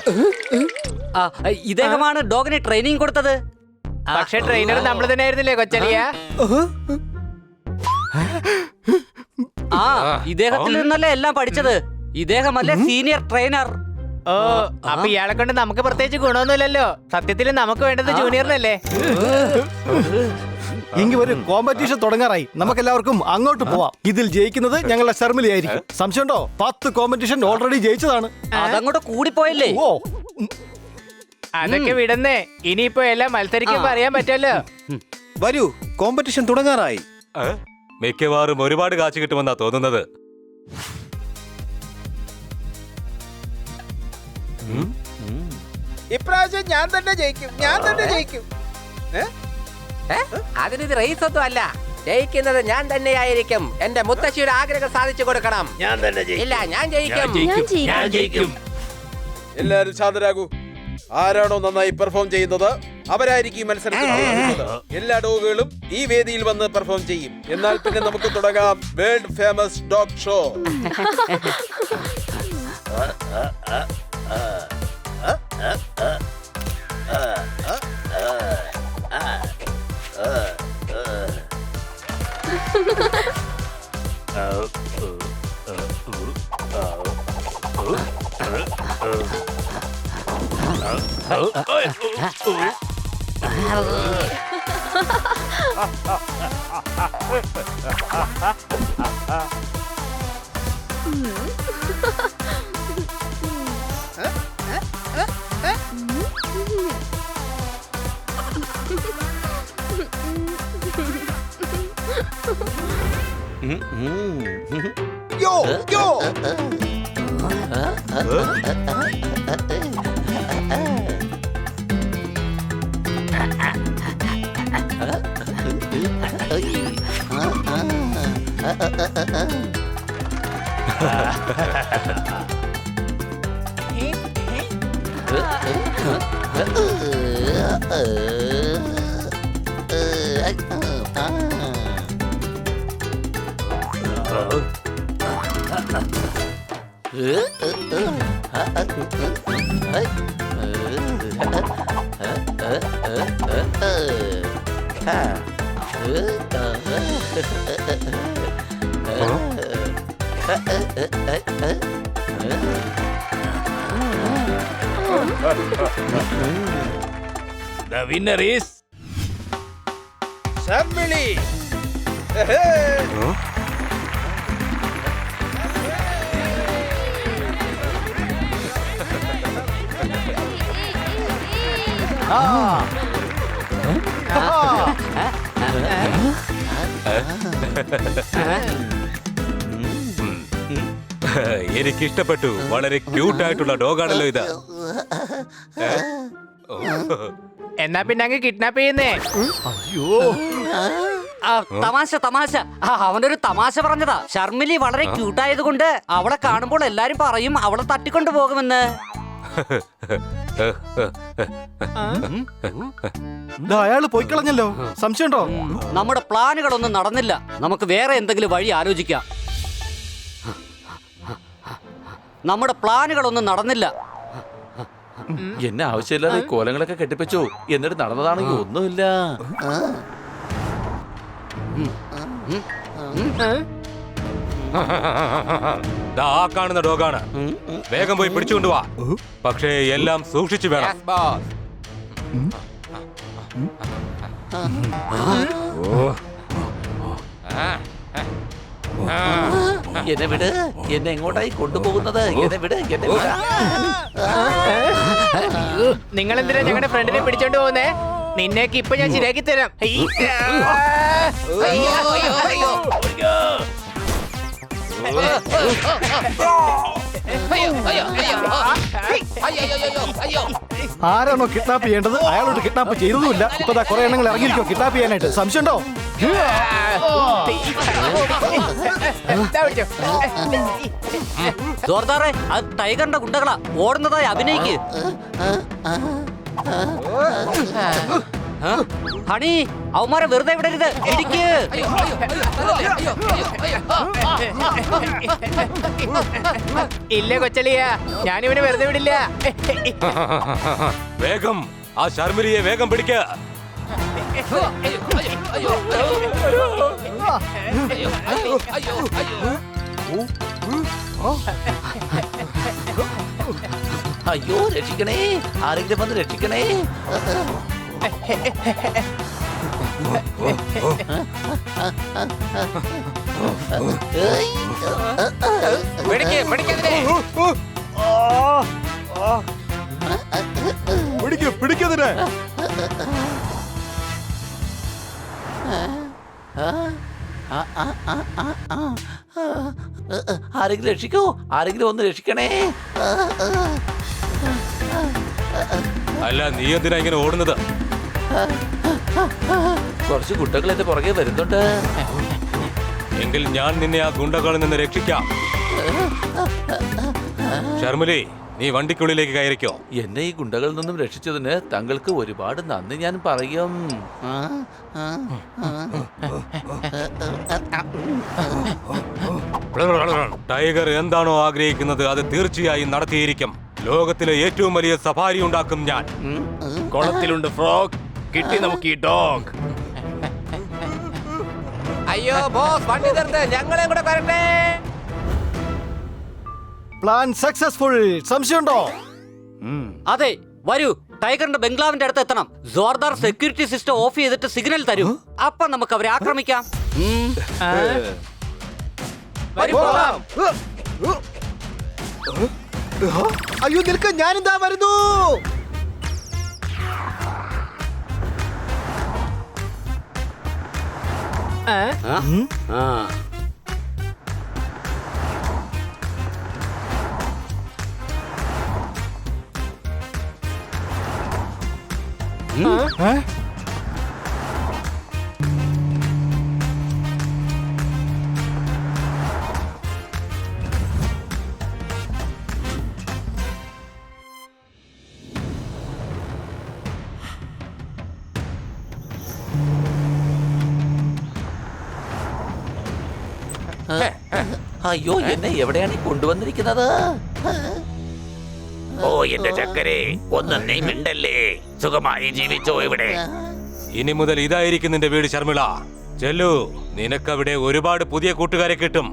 ഇദ്ദേഹമാണ് ഡോഗിന് ട്രെയിനിങ് കൊടുത്തത്. പക്ഷെ ട്രെയിനർ നമ്മൾ തന്നെ ആയിരുന്നില്ലേ കൊച്ചലിയ? ഇദ്ദേഹത്തിൽ നിന്നല്ലേ എല്ലാം പഠിച്ചത്. ഇദ്ദേഹമല്ലേ സീനിയർ ട്രെയിനർ. ഓ, അപ്പൊ ഇയാളെ കൊണ്ട് നമുക്ക് പ്രത്യേകിച്ച് ഗുണമൊന്നുമില്ലല്ലോ. സത്യത്തിൽ നമുക്ക് വേണ്ടത് ജൂനിയറിനല്ലേ? എങ്കിൽ ഒരു കോമ്പറ്റീഷൻ തുടങ്ങാറായി. നമുക്കെല്ലാവർക്കും അങ്ങോട്ട് പോവാം. ഇതിൽ ജയിക്കുന്നത് ഞങ്ങളുടെ ശർമിലി ആയിരിക്കും. സംശയമുണ്ടോ? 10 കോമ്പറ്റീഷൻ ഓൾറെഡി ജയിച്ചതാണ്. അതങ്ങോട്ട് കൂടിപ്പോയല്ലേ? ഓ, അതൊക്കെ വിടുന്നേ. ഇനിയിപ്പോ എല്ലാം മത്സരിക്കുമ്പോ അറിയാൻ പറ്റുമല്ലോ. വരൂ, കോമ്പറ്റീഷൻ തുടങ്ങാറായി. മിക്കവാറും ഒരുപാട് കാശ് കിട്ടുമെന്നാ തോന്നുന്നത്. ഇപ്രാവശ്യം ഞാൻ തന്നെ ജയിക്കും. അതിനിത് റേസ് ഒന്നും അല്ല. ജയിക്കുന്നത് ഞാൻ തന്നെയായിരിക്കും. എന്റെ മുത്തശ്ശിയുടെ ആഗ്രഹം സാധിച്ചു കൊടുക്കണം. ഞാൻ തന്നെ ഇല്ല, ഞാൻ ജയിക്കും. എല്ലാരും ശാന്തരാകൂ. ആരാണോ നന്നായി പെർഫോം ചെയ്യുന്നത് അവരായിരിക്കും ഈ മത്സരത്തിൽ പങ്കെടുക്കുന്നത്. എല്ലാ ഡോഗുകളും ഈ വേദിയിൽ വന്ന് പെർഫോം ചെയ്യും. എന്നാൽ പിന്നെ നമുക്ക് തുടങ്ങാം world famous dog show. Yo! The winner is Sharmili. എനിക്കിഷ്ടപ്പെട്ടു. വളരെ ക്യൂട്ടായിട്ടുള്ള ഡോഗാണല്ലോ ഇത്. എന്നാ പിന്നെ അങ്ങ് കിഡ്നാപ്പ് ചെയ്യുന്നേ. തമാശ തമാശ. അവനൊരു തമാശ പറഞ്ഞതാ. ഷർമിലി വളരെ ക്യൂട്ടായതുകൊണ്ട് അവളെ കാണുമ്പോൾ എല്ലാരും പറയും അവളെ തട്ടിക്കൊണ്ടു പോകുമെന്ന്. അയാള് പോയി കളഞ്ഞല്ലോ. സംശയമുണ്ടോ? നമ്മുടെ പ്ലാനുകളൊന്നും നടന്നില്ല. നമുക്ക് വേറെ എന്തെങ്കിലും വഴി ആലോചിക്കാം. നമ്മുടെ പ്ലാനുകളൊന്നും നടന്നില്ല. എന്നെ ആവശ്യമില്ലാതെ ഈ കോലങ്ങളൊക്കെ കെട്ടിപ്പിച്ചു. എന്നിട്ട് നടന്നതാണെങ്കിൽ ഒന്നുമില്ല. ആ കാണുന്ന ഡോഗാണ്. വേഗം പോയി പിടിച്ചുകൊണ്ടുവാ. പക്ഷേ എല്ലാം സൂക്ഷിച്ചു വേണം. എന്നെ വിട്. എന്നെ എങ്ങോട്ടായി കൊണ്ടുപോകുന്നത്? എന്നെ വിട്. എന്നെ വിട്. നിങ്ങൾ എന്തിനാ ഞങ്ങളുടെ ഫ്രണ്ടിനെ പിടിച്ചോണ്ട് പോകുന്നേ? നിന്നേക്ക് ഇപ്പൊ ഞാൻ ശരിയാക്കി തരാം. ആരാണോ കിഡ്നാപ്പ് ചെയ്യേണ്ടത് അയാളോട് കിഡ്നാപ്പ് ചെയ്തതുമില്ല. ഇപ്പൊ കുറെ എണ്ണങ്ങൾ ഇറങ്ങിയിരിക്കോ കിഡ്നാപ്പ് ചെയ്യാനായിട്ട്. സംശയമുണ്ടോ? ജോർദാറെ, അത് ടൈഗറിന്റെ ഗുണ്ടകളാ. ഓടുന്നതായി അഭിനയിക്ക്. ഹണി, അവന്മാരെ വെറുതെ വിടരുത്. ഇടിക്ക്. ഇല്ല കൊച്ചളിയ, ഞാനിവനെ വെറുതെ വിടില്ല. വേഗം ആ ഷർമിലിയെ വേഗം പിടിക്ക. അയ്യോ, രക്ഷിക്കണേ. ആരെങ്കിലും വന്ന് രക്ഷിക്കണേ. പിടിക്കതിനെ. ആരെങ്കിലും രക്ഷിക്കോ. ആരെങ്കിലും ഒന്ന് രക്ഷിക്കണേ. അല്ല, നീ എന്തിനാ ഇങ്ങനെ ഓടുന്നത്? കുറച്ച് ഗുണ്ടകൾ എന്റെ പുറകെ വരുന്നുണ്ട്. എങ്കിൽ ഞാൻ നിന്നെ ആ ഗുണ്ടകളിൽ നിന്ന് രക്ഷിക്കാം. ഷർമിലി, നീ വണ്ടിക്കുള്ളിലേക്ക് കയറിക്കോ. എന്നെ ഈ ഗുണ്ടകളിൽ നിന്നും രക്ഷിച്ചതിന് താങ്കൾക്ക് ഒരുപാട് നന്ദി ഞാൻ പറയും. ടൈഗർ എന്താണോ ആഗ്രഹിക്കുന്നത് അത് തീർച്ചയായും നടത്തിയിരിക്കും. ലോകത്തിലെ ഏറ്റവും വലിയ സഫാരി ഉണ്ടാക്കും ഞാൻ. കുളത്തിലുണ്ട് ഫ്രോഗ്. കിട്ടി നമുക്ക് ഈ ഡോഗ്. അയ്യോ ബോസ്, വണ്ടി നിർത്ത്, ഞങ്ങളെ കൂടെ വരട്ടെ. Plan successful. സംശയമുണ്ടോ? അതെ, വരൂ. ടൈഗറിന്റെ ബംഗ്ലാവിന്റെ അടുത്ത് എത്തണം. ജോർദാർ സെക്യൂരിറ്റി സിസ്റ്റം ഓഫ് ചെയ്തിട്ട് സിഗ്നൽ തരും. അപ്പൊ നമുക്ക് അവരെ ആക്രമിക്കാം. അയ്യോ നിൽക്ക്, ഞാനിതാ വരുന്നു. അയ്യോ, എന്നെ എവിടെയാണ് കൊണ്ടുവന്നിരിക്കുന്നത്? ഓ എന്റെ ചക്കരെ, ഒന്നും നീ മിണ്ടല്ലേ. സുഖമായി ജീവിച്ചോ ഇവിടെ. ഇനി മുതൽ ഇതായിരിക്കും നിന്റെ വീട് ശർമിള. ചെല്ലു, നിനക്കവിടെ ഒരുപാട് പുതിയ കൂട്ടുകാരെ കിട്ടും.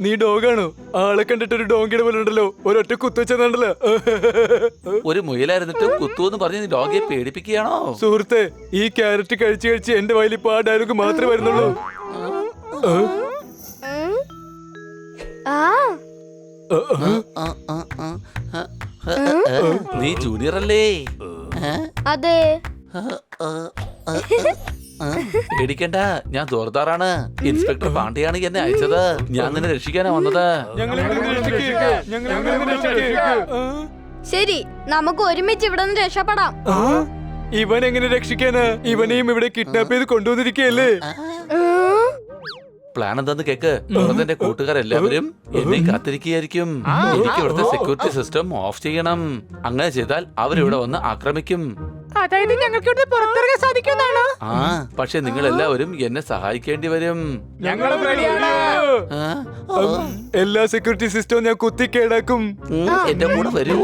നീ ഡോഗാണോ? ആളെ കണ്ടിട്ട് ഒരു ഡോങ്കിയുടെ പോലെ ഉണ്ടല്ലോ. ഒരൊറ്റ കുത്തുവെച്ചതുണ്ടല്ലോ. ഒരു മുയലായിരുന്നിട്ട് കുത്തുവെന്ന് പറഞ്ഞ് നീ ഡോഗിയെ പേടിപ്പിക്കുകയാണോ? സുഹൃത്തെ, ഈ ക്യാരറ്റ് കഴിച്ച് കഴിച്ച് എന്റെ വയലിൽ ഇപ്പൊ ആ ഡയലോഗ് മാത്രമേ വരുന്നുള്ളൂ. നീ ജൂനിയർ അല്ലേ? അതെ. പേടിക്കണ്ട, ഞാൻ ജോർദാറാണ്. ഇൻസ്പെക്ടർ പാണ്ഡെയാണ് എന്നെ അയച്ചത്. ഞാൻ നിന്നെ രക്ഷിക്കാനാ വന്നത്. ശരി, നമുക്ക് ഒരുമിച്ച് ഇവിടെ നിന്ന് രക്ഷപ്പെടാം. ഇവൻ എങ്ങനെ രക്ഷിക്കാനാ? ഇവനെയും ഇവിടെ കിഡ്നാപ്പ് ചെയ്ത് കൊണ്ടുവന്നിരിക്കയല്ലേ? പ്ലാൻ എന്താന്ന് കേക്ക്. പുറത്തെ കൂട്ടുകാരെല്ലാവരും എന്നെ കാത്തിരിക്കുകയായിരിക്കും. എനിക്ക് ഇവിടുത്തെ സെക്യൂരിറ്റി സിസ്റ്റം ഓഫ് ചെയ്യണം. അങ്ങനെ ചെയ്താൽ അവരിവിടെ വന്ന് ആക്രമിക്കും. അതായത് ഞങ്ങൾക്ക് ഇവിടെ പുറത്തിറങ്ങാൻ സാധിക്കുന്നതാണോ? ആ, പക്ഷെ നിങ്ങൾ എല്ലാവരും എന്നെ സഹായിക്കേണ്ടി വരും. എല്ലാ സെക്യൂരിറ്റി സിസ്റ്റവും ഞാൻ കുത്തി കേടാക്കും. എന്റെ കൂടെ വരൂ.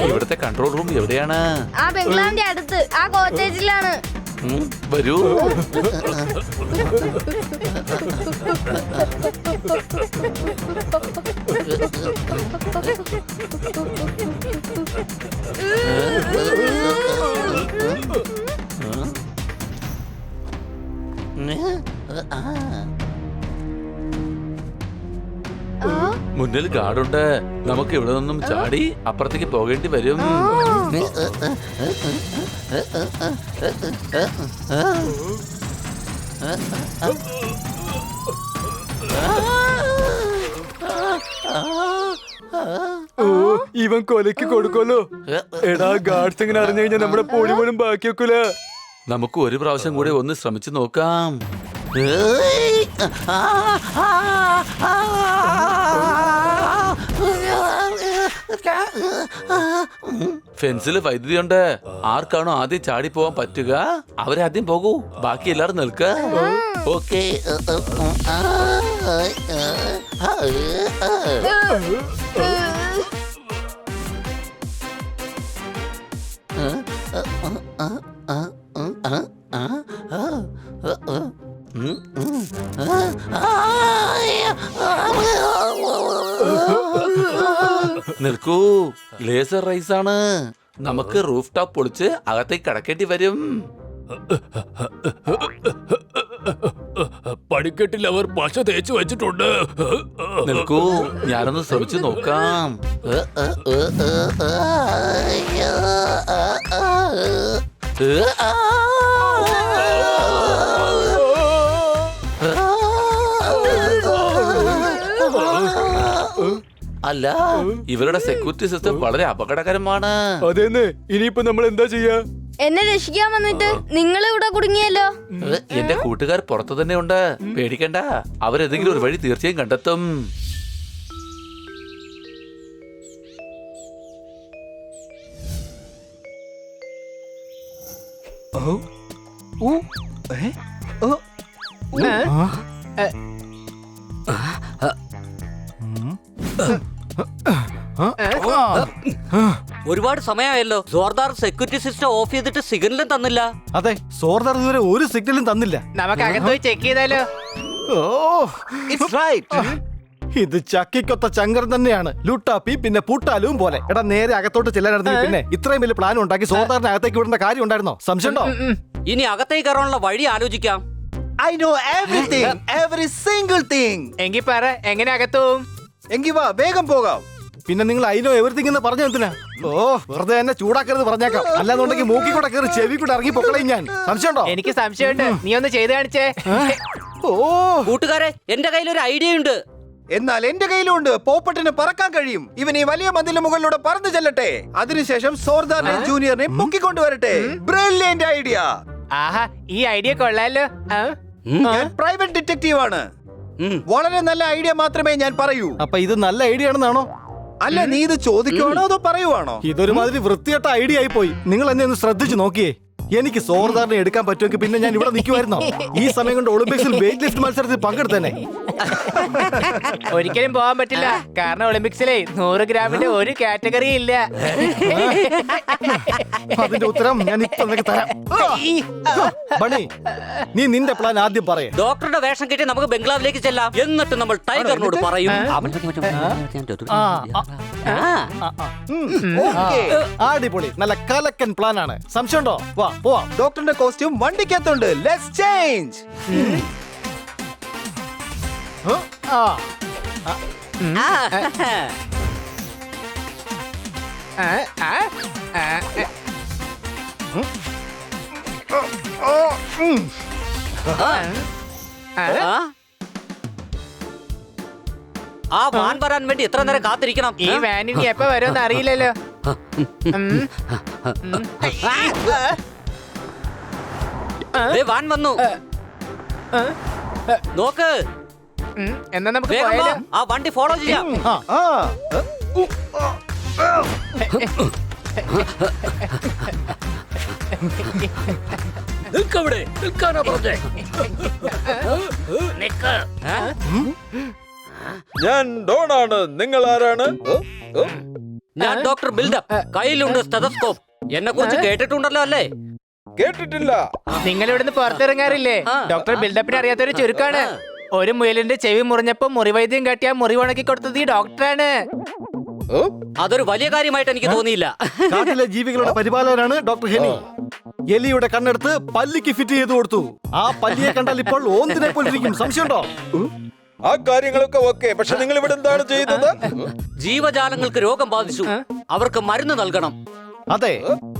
ഇവിടുത്തെ കൺട്രോൾ റൂം എവിടെയാണ്? ആ ബംഗ്ലാവിന്റെ അടുത്ത്, ആ കോട്ടേജിലാണ്. വരൂ. മുന്നിൽ ഗാർഡുണ്ട്. നമുക്ക് ഇവിടെ നിന്നും ചാടി അപ്പുറത്തേക്ക് പോകേണ്ടി വരും. ഇവൻ കൊലക്ക് കൊടുക്കല്ലോ. എടാ, ഗാർഡ്സ് എങ്ങനെ അറിഞ്ഞു കഴിഞ്ഞാൽ നമ്മുടെ പൊടി പോലും ബാക്കി വെക്കൂല. നമുക്ക് ഒരു പ്രാവശ്യം കൂടി ഒന്ന് ശ്രമിച്ചു നോക്കാം. ഫെൻസിൽ വൈദ്യുതി ഉണ്ട്. ആർക്കാണോ ആദ്യം ചാടി പോവാൻ പറ്റുക അവരാദ്യം പോകൂ. ബാക്കി എല്ലാരും നിൽക്ക. ഓക്കെ. നിൽക്കൂ, ലേസർ റൈസ് ആണ്. നമുക്ക് റൂഫ് ടോപ്പ് പൊളിച്ച് അകത്തേക്ക് കടക്കേണ്ടി വരും. പടിക്കെട്ടിൽ അവർ പശ തേച്ച് വെച്ചിട്ടുണ്ട്. നിൽക്കൂ, ഞാനൊന്ന് ശ്രമിച്ചു നോക്കാം. അല്ല, ഇവരുടെ സെക്യൂരിറ്റി സിസ്റ്റം വളരെ അപകടകരമാണ്. അതേന്ന്, ഇനിയിപ്പോ നമ്മൾ എന്താ ചെയ്യാ? എന്നെ രക്ഷിക്കാൻ വന്നിട്ട് നിങ്ങൾ ഇവിടെ കുടുങ്ങിയല്ലോ. എന്റെ കൂട്ടുകാർ പുറത്തു തന്നെ ഉണ്ട്. പേടിക്കണ്ട, അവരെന്തെങ്കിലും ഒരു വഴി തീർച്ചയായും കണ്ടെത്തും. ഒരുപാട് സമയമായല്ലോ. ജോർദാർ സെക്യൂരിറ്റി സിസ്റ്റം ഓഫ് ചെയ്തിട്ട് സിഗ്നലും തന്നില്ല. അതെ, സോർദാർ ഇതുവരെ ഒരു സിഗ്നലും തന്നില്ല. നമുക്ക് അകത്ത് പോയി ചെക്ക് ചെയ്താലോ? ഇത് ചക്കിക്കൊത്ത ചങ്കർ തന്നെയാണ്. ലുട്ടാപ്പി പിന്നെ പൂട്ടാലും പോലെ. എടാ, നേരെ അകത്തോട്ട് ചെല്ലാനായിരുന്നു. പിന്നെ ഇത്രയും വലിയ പ്ലാൻ ഉണ്ടാക്കി സോർദാറിനെ അകത്തേക്ക് വിടേണ്ട കാര്യം ഉണ്ടായിരുന്നോ? സംശയമുണ്ടോ? ഇനി അകത്തേക്ക് കയറാനുള്ള വഴി ആലോചിക്കാം. I know everything, every single thing. എങ്കി പറ, എങ്ങനെ അകത്തും? എങ്കി വാ, വേഗം പോകാം. പിന്നെ നിങ്ങൾ ഐനോ എവറിത്തിങ് എന്ന് പറഞ്ഞു എന്തിനാ? വെറുതെ എന്നെ ചൂടാക്കരുത് പറഞ്ഞേക്കാം. അല്ലാന്നുണ്ടെങ്കിൽ മൂക്കി കൂടെ കയറി ചെവി കൂടെ ഇറങ്ങി പൊക്കളയും ഞാൻ. സംശയമുണ്ടോ? എനിക്ക് സംശയമുണ്ട്. നീ ഒന്ന് ചെയ്ത് കാണിച്ചേ. കൂട്ടുകാരെ, എന്റെ കയ്യിൽ ഒരു ഐഡിയ ഉണ്ട്. എന്നാൽ എന്റെ കയ്യിലുണ്ട്. പോപ്പട്ടിന് പറക്കാൻ കഴിയും. ഇവൻ ഈ വലിയ മതിലിന് മുകളിലൂടെ പറന്നു ചെല്ലട്ടെ. അതിനുശേഷം സോർദാറിനെ ജൂനിയറിനെ പൊക്കിക്കൊണ്ടുവരട്ടെ. Brilliant idea. ആഹാ, ഈ ഐഡിയ കൊള്ളാലോ. ഞാൻ പ്രൈവറ്റ് ഡിറ്റക്റ്റീവ് ആണ്. വളരെ നല്ല ഐഡിയ മാത്രമേ ഞാൻ പറയൂ. അപ്പൊ ഇത് നല്ല ഐഡിയ ആണെന്നാണോ? അല്ല, നീ ഇത് ചോദിക്കുവാണോ അതോ പറയുവാണോ? ഇതൊരുമാതിരി വൃത്തികെട്ട ഐഡിയ ആയി പോയി. നിങ്ങൾ എന്നെ ഒന്ന് ശ്രദ്ധിച്ചു നോക്കിയേ. എനിക്ക് സോർദാറിനെ എടുക്കാൻ പറ്റുമെങ്കിൽ പിന്നെ ഞാൻ ഇവിടെ നിൽക്കുമായിരുന്നോ? ഈ സമയം കൊണ്ട് ഒളിമ്പിക്സിൽ വെയിറ്റ് ലിഫ്റ്റ് മത്സരത്തിൽ പങ്കെടുത്തേനെ. ഒരിക്കലും പോകാൻ പറ്റില്ല. കാരണം ഒളിമ്പിക്സിലെ 100 ഗ്രാമിന്റെ ഒരു കാറ്റഗറി ഇല്ല. അതിന്റെ ഉത്തരം ഞാൻ ഇപ്പൊ നിനക്ക് തരാം. ബണി, നീ നിന്റെ പ്ലാൻ ആദ്യം പറയേ. ഡോക്ടറുടെ വേഷം കെട്ടി നമുക്ക് ബംഗ്ലാവിലേക്ക് ചെല്ലാം. എന്നിട്ട് നമ്മൾ ടൈഗറിനോട് പറയും. അടിപൊളി, നല്ല കലക്കൻ പ്ലാൻ ആണ്. സംശയമുണ്ടോ? വാ പോവാം. ഡോക്ടറിന്റെ കോസ്റ്റ്യൂം വണ്ടിക്കകത്തുണ്ട്. Let's change. ആ ആ വാൻ വരാൻ വേണ്ടി എത്ര നേരം കാത്തിരിക്കണം? ഈ വാനിനി എപ്പോ വരുമെന്ന് അറിയില്ലല്ലോ. വാൻ വന്നു, നോക്ക്. എന്നാ നമുക്ക് വേഗം വാ, പോയാലോ? ആ വണ്ടി ഫോളോ ചെയ്യാം. നിൽക്കവിടെ, നിൽക്കാനാ പറഞ്ഞേ. ഞാൻ ഡോണാണ്. നിങ്ങൾ ആരാണ്? ഞാൻ ഡോക്ടർ ബിൽഡപ്പ്. കയ്യിലുണ്ട് സ്റ്റെതസ്കോപ്പ്. എന്നെ കുറിച്ച് കേട്ടിട്ടുണ്ടല്ലോ അല്ലേ? കേട്ടിട്ടില്ല. നിങ്ങൾ ഇവിടുന്ന് പുറത്തിറങ്ങാറില്ലേ? ഡോക്ടർ ബിൽഡപ്പിനെ അറിയാത്തൊരു ചുരുക്കാണ്. ഒരു മുയലിന്റെ ചെവി മുറിഞ്ഞപ്പോ മുറിവൈദ്യം കാട്ടിയാ മുറിവുണക്കി കൊടുത്തത് ഈ ഡോക്ടറാണ്. അതൊരു വലിയ കാര്യമായിട്ട് എനിക്ക് തോന്നിയില്ല. കാട്ടിലെ ജീവികളുടെ പരിപാലകനാണ് ഡോക്ടർ ഹെനി. എലിയുടെ കണ്ണെടുത്ത് പല്ലിക്ക് ഫിറ്റ് ചെയ്ത് കൊടുത്തു. ആ പല്ലിയെ കണ്ടാൽ ഇപ്പോൾ ഓന്തിനെ പോലിരിക്കും. സംശയമുണ്ടോ? ആ കാര്യങ്ങളൊക്കെ ഓക്കെ. പക്ഷെ നിങ്ങൾ ഇവിടെ എന്താണ് ചെയ്യുന്നത്? ജീവജാലങ്ങൾക്ക് രോഗം ബാധിച്ചു, അവർക്ക് മരുന്ന് നൽകണം. അതെ,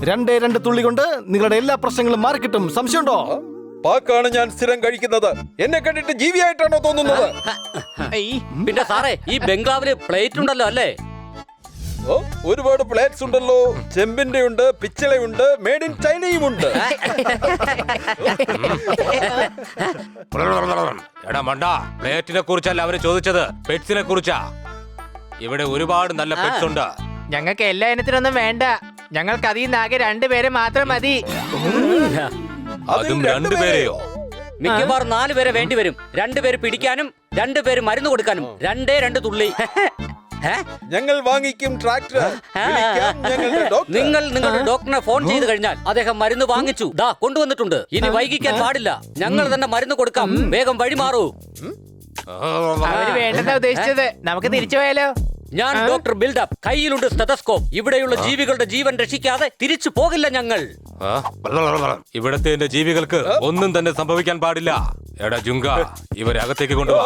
2 തുള്ളി കൊണ്ട് നിങ്ങളുടെ എല്ലാ പ്രശ്നങ്ങളും മാറിക്കിട്ടും. സംശയമുണ്ടോ? പാക്കാണ് ഞാൻ സ്ഥിരം കഴിക്കുന്നത്. എന്നെ കണ്ടിട്ട് ജീവിയായിട്ടാണോ തോന്നുന്നത്? പിന്നെ സാറേ, ഈ ബംഗ്ലാവില് പ്ലേറ്റ് ഉണ്ടല്ലോ അല്ലേ? ഒരുപാട് പ്ലേറ്റ്സ് ഉണ്ടല്ലോ. ചെമ്പിന്റെ ഉണ്ട്, പിച്ചളയുണ്ട്, മേഡ് ഇൻ ചൈനയും ഉണ്ട്. എടാ മണ്ട, പ്ലേറ്റിനെ കുറിച്ചല്ല അവര് ചോദിച്ചത്, പെറ്റ്സിനെ കുറിച്ചാ. ഇവിടെ ഒരുപാട് നല്ല പെറ്റ്സ് ഉണ്ട്. ഞങ്ങൾക്ക് എല്ലാ ഇനത്തിനൊന്നും വേണ്ട. ഞങ്ങൾക്ക് അതിൽ നിന്ന് ആകെ 2 പേരെ മാത്രം മതി. അതും 2 പേരെയോ? മിക്കവാറും 4 പേരെ വേണ്ടി വരും. 2 പേര് പിടിക്കാനും 2 പേര് മരുന്ന് കൊടുക്കാനും. 2 തുള്ളി. ഞങ്ങൾ വാങ്ങിക്കും ട്രാക്ടർ. നിങ്ങൾ നിങ്ങളുടെ ഡോക്ടറിനെ ഫോൺ ചെയ്ത് കഴിഞ്ഞാൽ അദ്ദേഹം മരുന്ന് വാങ്ങിച്ചു ദാ കൊണ്ടുവന്നിട്ടുണ്ട്. ഇനി വൈകിക്കാൻ പാടില്ല. ഞങ്ങൾ തന്നെ മരുന്ന് കൊടുക്കാം. വേഗം വഴി മാറൂ. അവര് വേണ്ടെന്നാ ഉദ്ദേശിച്ചത്. നമുക്ക് തിരിച്ചു പോയാലോ? ഞാൻ ഡോക്ടർ ബിൽഡപ്പ്. കയ്യിലുണ്ട് സ്റ്റെതസ്കോപ്പ്. ഇവിടെയുള്ള ജീവികളുടെ ജീവൻ രക്ഷിക്കാതെ തിരിച്ചു പോകില്ല ഞങ്ങൾ. ഇവിടത്തെ എന്റെ ജീവികൾക്ക് ഒന്നും തന്നെ സംഭവിക്കാൻ പാടില്ല. എടാ ജുങ്ക, ഇവരെ അകത്തേക്ക് കൊണ്ടുപോ.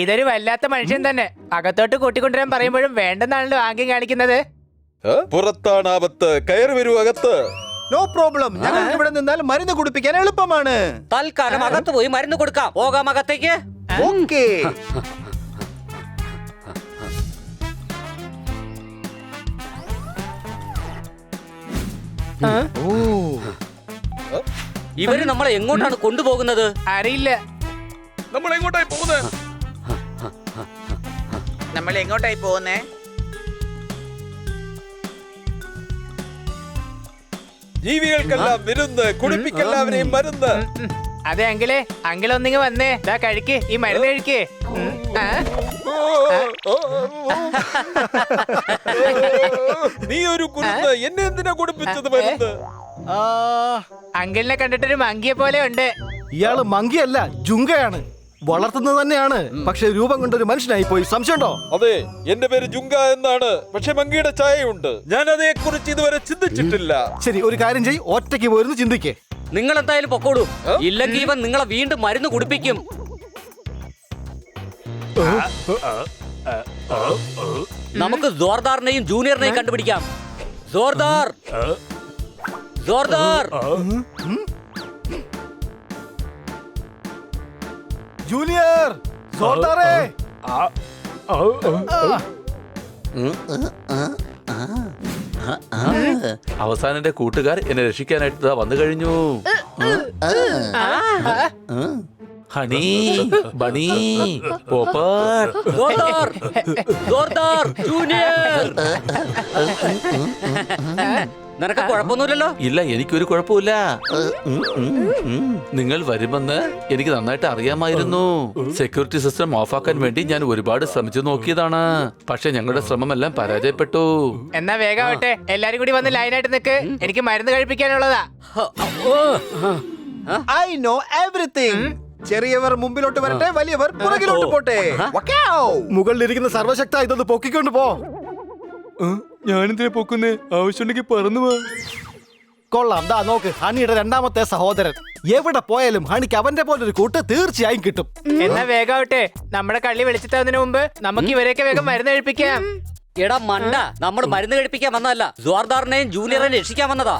ഇതൊരു വല്ലാത്ത മനുഷ്യൻ തന്നെ. അകത്തോട്ട് കൂട്ടിക്കൊണ്ടുവരാൻ പറയുമ്പോഴും വേണ്ടെന്നാണല്ലോ ആംഗ്യം കാണിക്കുന്നത്. പുറത്താണ് ആപത്ത്. കയറി വരൂ അകത്ത്. No problem. ഞങ്ങൾക്ക് ഇവിടെ നിന്നാൽ മരുന്ന് കുടിപ്പിക്കാൻ എളുപ്പമാണ്. തൽക്കാലം അകത്ത് പോയി മരുന്ന് കൊടുക്കാം. പോകാം അകത്തേക്ക്. ഓക്കേ. ഇവര് നമ്മളെ എങ്ങോട്ടാണ് കൊണ്ടുപോകുന്നത്? അറിയില്ല. നമ്മൾ എങ്ങോട്ടായി പോകുന്നത്? നമ്മൾ എങ്ങോട്ടായി പോകുന്നേ? ജീവികൾക്കെല്ലാം വിരുന്ന്, കുടിപ്പിക്കെല്ലാവരെയും മരുന്ന്. അതെ അങ്കിളെ, അങ്കിൾ ഒന്നിങ്ങ് വന്നേ. ദാ കഴിക്ക്, ഈ മരുന്ന് കഴിക്ക്. നീ ഒരു കുരുന്ന്, എന്നെ എന്തിനാ കുടിപ്പിച്ചത് മരുന്ന്? അങ്കിളിനെ കണ്ടിട്ടൊരു മങ്കിയെ പോലെ ഉണ്ട്. ഇയാള് മങ്കിയല്ല, ജുങ്കയാണ്. വളർത്തുന്നത് തന്നെയാണ്, പക്ഷെ രൂപം കൊണ്ടൊരു മനുഷ്യനായി പോയി. സംശയമുണ്ടോ? അതെ, എന്റെ പേര് ജുങ്ക എന്നാണ്. പക്ഷെ മങ്കിയുടെ ചായയുണ്ട്. ഞാൻ അതേ കുറിച്ച് ഇതുവരെ ചിന്തിച്ചിട്ടില്ല. ശരി, ഒരു കാര്യം ചെയ്യ്, ഒറ്റയ്ക്ക് പോയിരുന്നു ചിന്തിക്കേ. നിങ്ങൾ എന്തായാലും പൊക്കോളൂ. ഇല്ലെങ്കിൽ ഇവൻ നിങ്ങളെ വീണ്ടും മരുന്ന് കുടിപ്പിക്കും. നമുക്ക് ജോർദാറിനെയും ജൂനിയറിനെയും കണ്ടുപിടിക്കാം. ജോർദാർ, ജോർദാർ, ജൂനിയർ, ജോർദാറേ. അവസാനം എന്റെ കൂട്ടുകാർ എന്നെ രക്ഷിക്കാനായിട്ട് ദാ വന്നു കഴിഞ്ഞു. Honey, Bunny, Popper. Jordar, Jordar, junior. നിനക്ക് കുഴപ്പമൊന്നുമില്ലല്ലോ? ഇല്ല, എനിക്കൊരു കുഴപ്പമില്ല. നിങ്ങൾ വരുമെന്ന് എനിക്ക് നന്നായിട്ട് അറിയാമായിരുന്നു. സെക്യൂരിറ്റി സിസ്റ്റം ഓഫാക്കാൻ വേണ്ടി ഞാൻ ഒരുപാട് ശ്രമിച്ചു നോക്കിയതാണ്. പക്ഷെ ഞങ്ങളുടെ ശ്രമമെല്ലാം പരാജയപ്പെട്ടു. എന്നാ വേഗമാവട്ടെ, എല്ലാരും കൂടി വന്ന് ലൈനായിട്ട് നിൽക്ക്. എനിക്ക് മരുന്ന് കഴിപ്പിക്കാനുള്ളതാ. I know everything. ചെറിയവർ മുമ്പിലോട്ട് വരട്ടെ, വലിയവർ പുറകിലോട്ട് പോട്ടെ. മുകളിലിരിക്കുന്ന സർവശക്ത ഇതൊന്ന് പൊക്കിക്കൊണ്ട് പോ. ഞാനെന്തിനാ പൊക്കുന്നേ? ആവശ്യമുണ്ടെങ്കിൽ പറന്നു പോ. കൊള്ളാം, ദാ നോക്ക്, ഹണിയുടെ രണ്ടാമത്തെ സഹോദരൻ. എവിടെ പോയാലും ഹണിക്ക് അവന്റെ പോലൊരു കൂട്ട് തീർച്ചയായും കിട്ടും. എന്നാ വേഗാവട്ടെ, നമ്മുടെ കള്ളി വെളിച്ചെത്തുന്നതിന് മുമ്പ് നമുക്ക് ഇവരെയൊക്കെ വേഗം മരുന്ന് കഴിപ്പിക്കാം. എടാ മണ്ട, നമ്മൾ മരുന്ന് കഴിപ്പിക്കാൻ വന്നതല്ല, ജോർദാറിനെയും ജൂനിയറിനെയും രക്ഷിക്കാൻ വന്നതാ.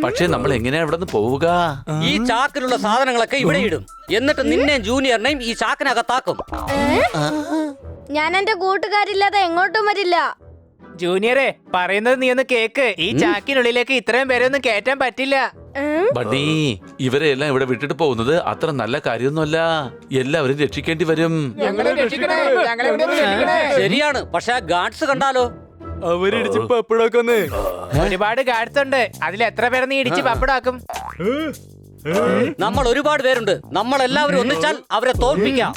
പക്ഷെ നമ്മൾ എങ്ങനെയാ ഇവിടെ നിന്ന് പോവുക? ഈ ചാക്കിലുള്ള സാധനങ്ങളൊക്കെ ഇവിടെ ഇടും, എന്നിട്ട് നിന്നെയും ജൂനിയറിനെയും ഈ ചാക്കിനകത്താക്കും. ഞാൻ എന്റെ കൂട്ടുകാരില്ലാതെ എങ്ങോട്ടും വരില്ല. ജൂനിയറെ, പറയുന്നത് നീ ഒന്ന് കേക്ക്. ഈ ചാക്കിനുള്ളിലേക്ക് ഇത്രയും പേരെ ഒന്നും കേറ്റാൻ പറ്റില്ല. ബണ്ണി, ഇവരെ എല്ലാം ഇവിടെ വിട്ടിട്ട് പോകുന്നത് അത്ര നല്ല കാര്യമൊന്നുമല്ല. എല്ലാവരും രക്ഷിക്കേണ്ടി വരും. ശരിയാണ്, പക്ഷെ ആ ഗാർഡ്സ് കണ്ടാലോ? അവരിടിച്ച് പപ്പടാക്കുന്നേ. ഒരുപാട് ഗാർഡ്സ് ഉണ്ട്, അതിൽ എത്ര പേരെ നീ ഇടിച്ച് പപ്പടാക്കും? നമ്മൾ ഒരുപാട് പേരുണ്ട്, നമ്മൾ എല്ലാവരും ഒന്നിച്ചാൽ അവരെ തോൽപ്പിക്കാം.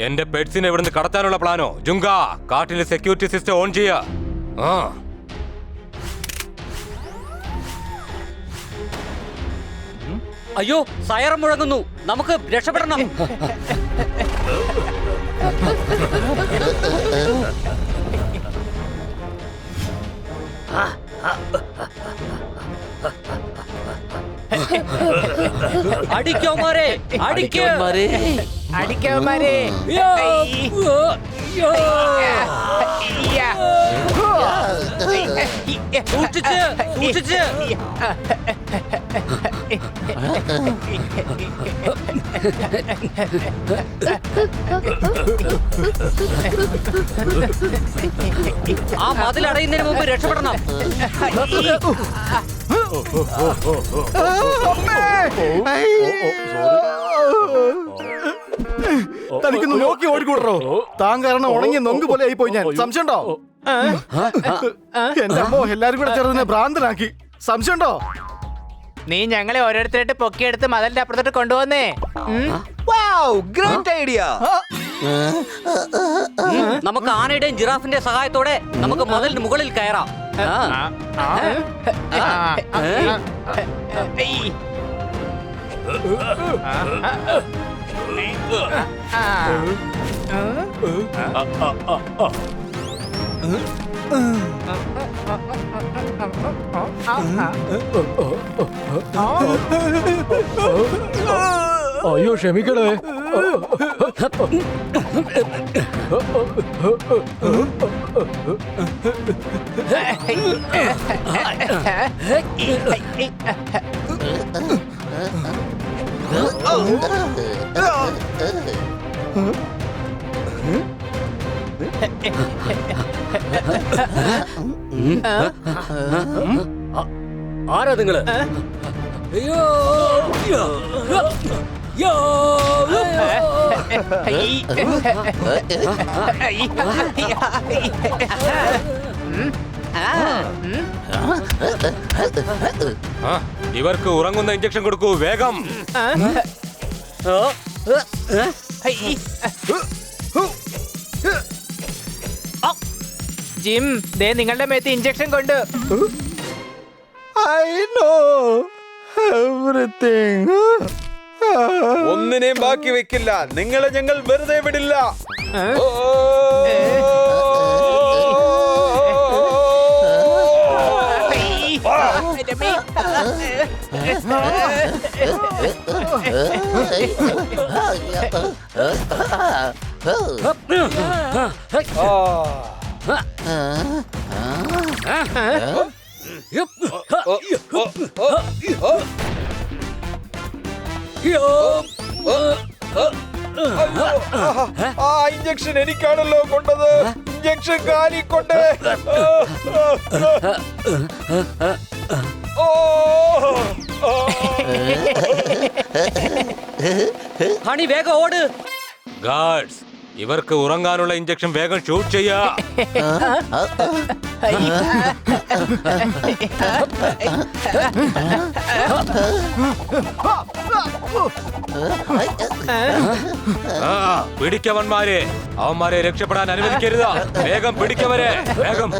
എന്റെ പെറ്റ്സിനെ ഇവിടുന്ന് കടത്താനുള്ള പ്ലാനോ? ജുങ്ക, കാട്ടിലെ സെക്യൂരിറ്റി സിസ്റ്റം ഓൺ ചെയ്യാ. അയ്യോ, സൈറൻ മുഴങ്ങുന്നു, നമുക്ക് രക്ഷപ്പെടണം. അടിക്കോമാരെ, അടിക്കോമാരെ, അടിക്കോമാരെ. സൂക്ഷിച്ച്, സൂക്ഷിച്ച്. ആ മതിലടയുന്നതിന് മുമ്പ് രക്ഷപ്പെടണം. തനിക്കൊന്ന് നോക്കി ഓടിക്കൂടറോ? താൻ കാരണം ഉണങ്ങിയ നൊങ്ക് പോലെ ആയി പോയി ഞാൻ. സംശയമുണ്ടോ? എന്റെ അമ്മോ, എല്ലാരും കൂടെ ചേർന്ന് ഭ്രാന്തനാക്കി. സംശയമുണ്ടോ? നീ ഞങ്ങളെ ഓരോരുത്തരായിട്ട് പൊക്കിയെടുത്ത് മതിലിന്റെ അപ്പുറത്തോട്ട് കൊണ്ടുവന്നേ. Great idea. നമുക്ക് ആനയുടെയും ജിറാഫിന്റെ സഹായത്തോടെ നമുക്ക് മതിലിന് മുകളിൽ കയറാം. അയ്യോ, ക്ഷമിക്കണേ. ആരാ നിങ്ങള്? ഇവർക്ക് ഉറങ്ങുന്ന ഇഞ്ചക്ഷൻ കൊടുക്കൂ, വേഗം. ജിം, ദേ നിങ്ങളുടെ മേത്ത് ഇഞ്ചക്ഷൻ കൊണ്ട്. ഒന്നിനെയും ബാക്കി വെക്കില്ല, നിങ്ങളെ ഞങ്ങൾ വെറുതെ വിടില്ല. ആ ഇഞ്ചക്ഷൻ എനിക്കാണല്ലോ കൊണ്ടത്. ഇഞ്ചക്ഷൻ കാലിക്കൊണ്ട്. ഹണി, വേഗം ഓട്. ഗാർഡ്സ്, ഇവർക്ക് ഉറങ്ങാനുള്ള ഇഞ്ചക്ഷൻ വേഗം ഷൂട്ട് ചെയ്യാ. പിടിക്കവന്മാരെ, അവന്മാരെ രക്ഷപ്പെടാൻ അനുവദിക്കരുത്. വേഗം പിടിക്കവരെ, വേഗം.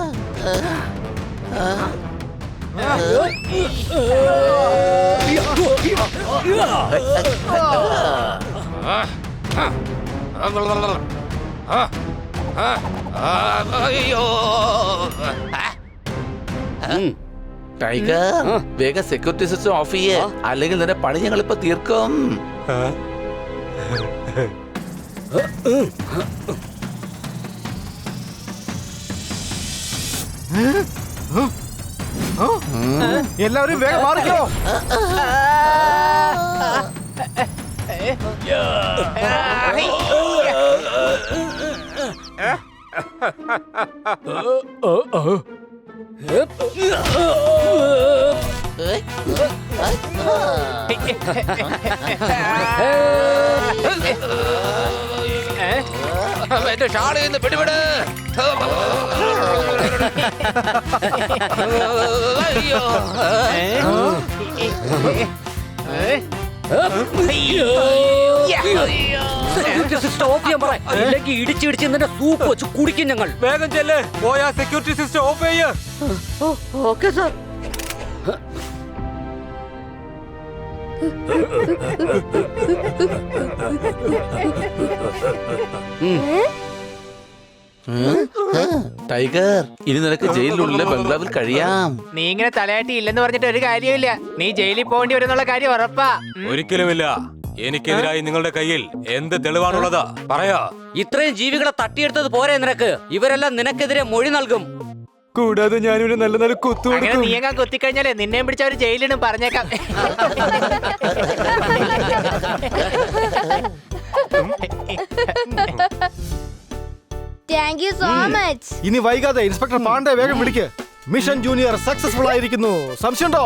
അയ്യോ ടൈഗർ വേഗം സെക്യൂരിറ്റി സിസ്റ്റം ഓഫ് ചെയ്യേ, അല്ലെങ്കിൽ നിന്റെ പണി ഞങ്ങൾ ഇപ്പൊ തീർക്കും. എല്ലാവരും വേഗം മാറിക്കോ. എന്റെ ഷാളിൽ നിന്ന് പിടിപെട്. അയ്യോ ഇടിച്ചിടിച്ച് നിന്റെ സൂപ്പ് വെച്ച് കുടിക്കും ഞങ്ങൾ. വേഗം ചെല്ലേ, പോയാ സെക്യൂരിറ്റി സിസ്റ്റം ഓഫ് ചെയ്യ. Okay sir. ടൈഗർ, ഇനി നിനക്ക് ജയിലിനുള്ളിലെ ബംഗ്ലാവിൽ കഴിയാം. നീ ഇങ്ങനെ തലയാട്ടി ഇല്ലെന്ന് പറഞ്ഞിട്ട് ഒരു കാര്യമില്ല. നീ ജയിലിൽ പോകേണ്ടി വരുന്നുള്ള കാര്യം ഉറപ്പാ. ഒരിക്കലുമില്ല. എനിക്കെതിരായി നിങ്ങളുടെ കയ്യിൽ എന്ത് തെളിവാണുള്ളത് പറയാ. ഇത്രയും ജീവികളെ തട്ടിയെടുത്തത് പോരെ നിനക്ക്? ഇവരെല്ലാം നിനക്കെതിരെ മൊഴി നൽകും. കൂടാതെ ഞാനിവിടെ നല്ല നല്ല കുത്തു അങ്ങനെ കൊടുക്കും. നീ എങ്ങാൻ കൊത്തിക്കഴിഞ്ഞാലേ നിന്നെയും പിടിച്ച അവര് ജയിലിടും, പറഞ്ഞേക്കാം. Thank you so much. ഇനി വൈകാതെ ഇൻസ്പെക്ടർ പാണ്ഡെ വേഗം വിളിക്ക്. മിഷൻ ജൂനിയർ സക്സസ്ഫുൾ ആയിരിക്കുന്നു. സംശയമുണ്ടോ?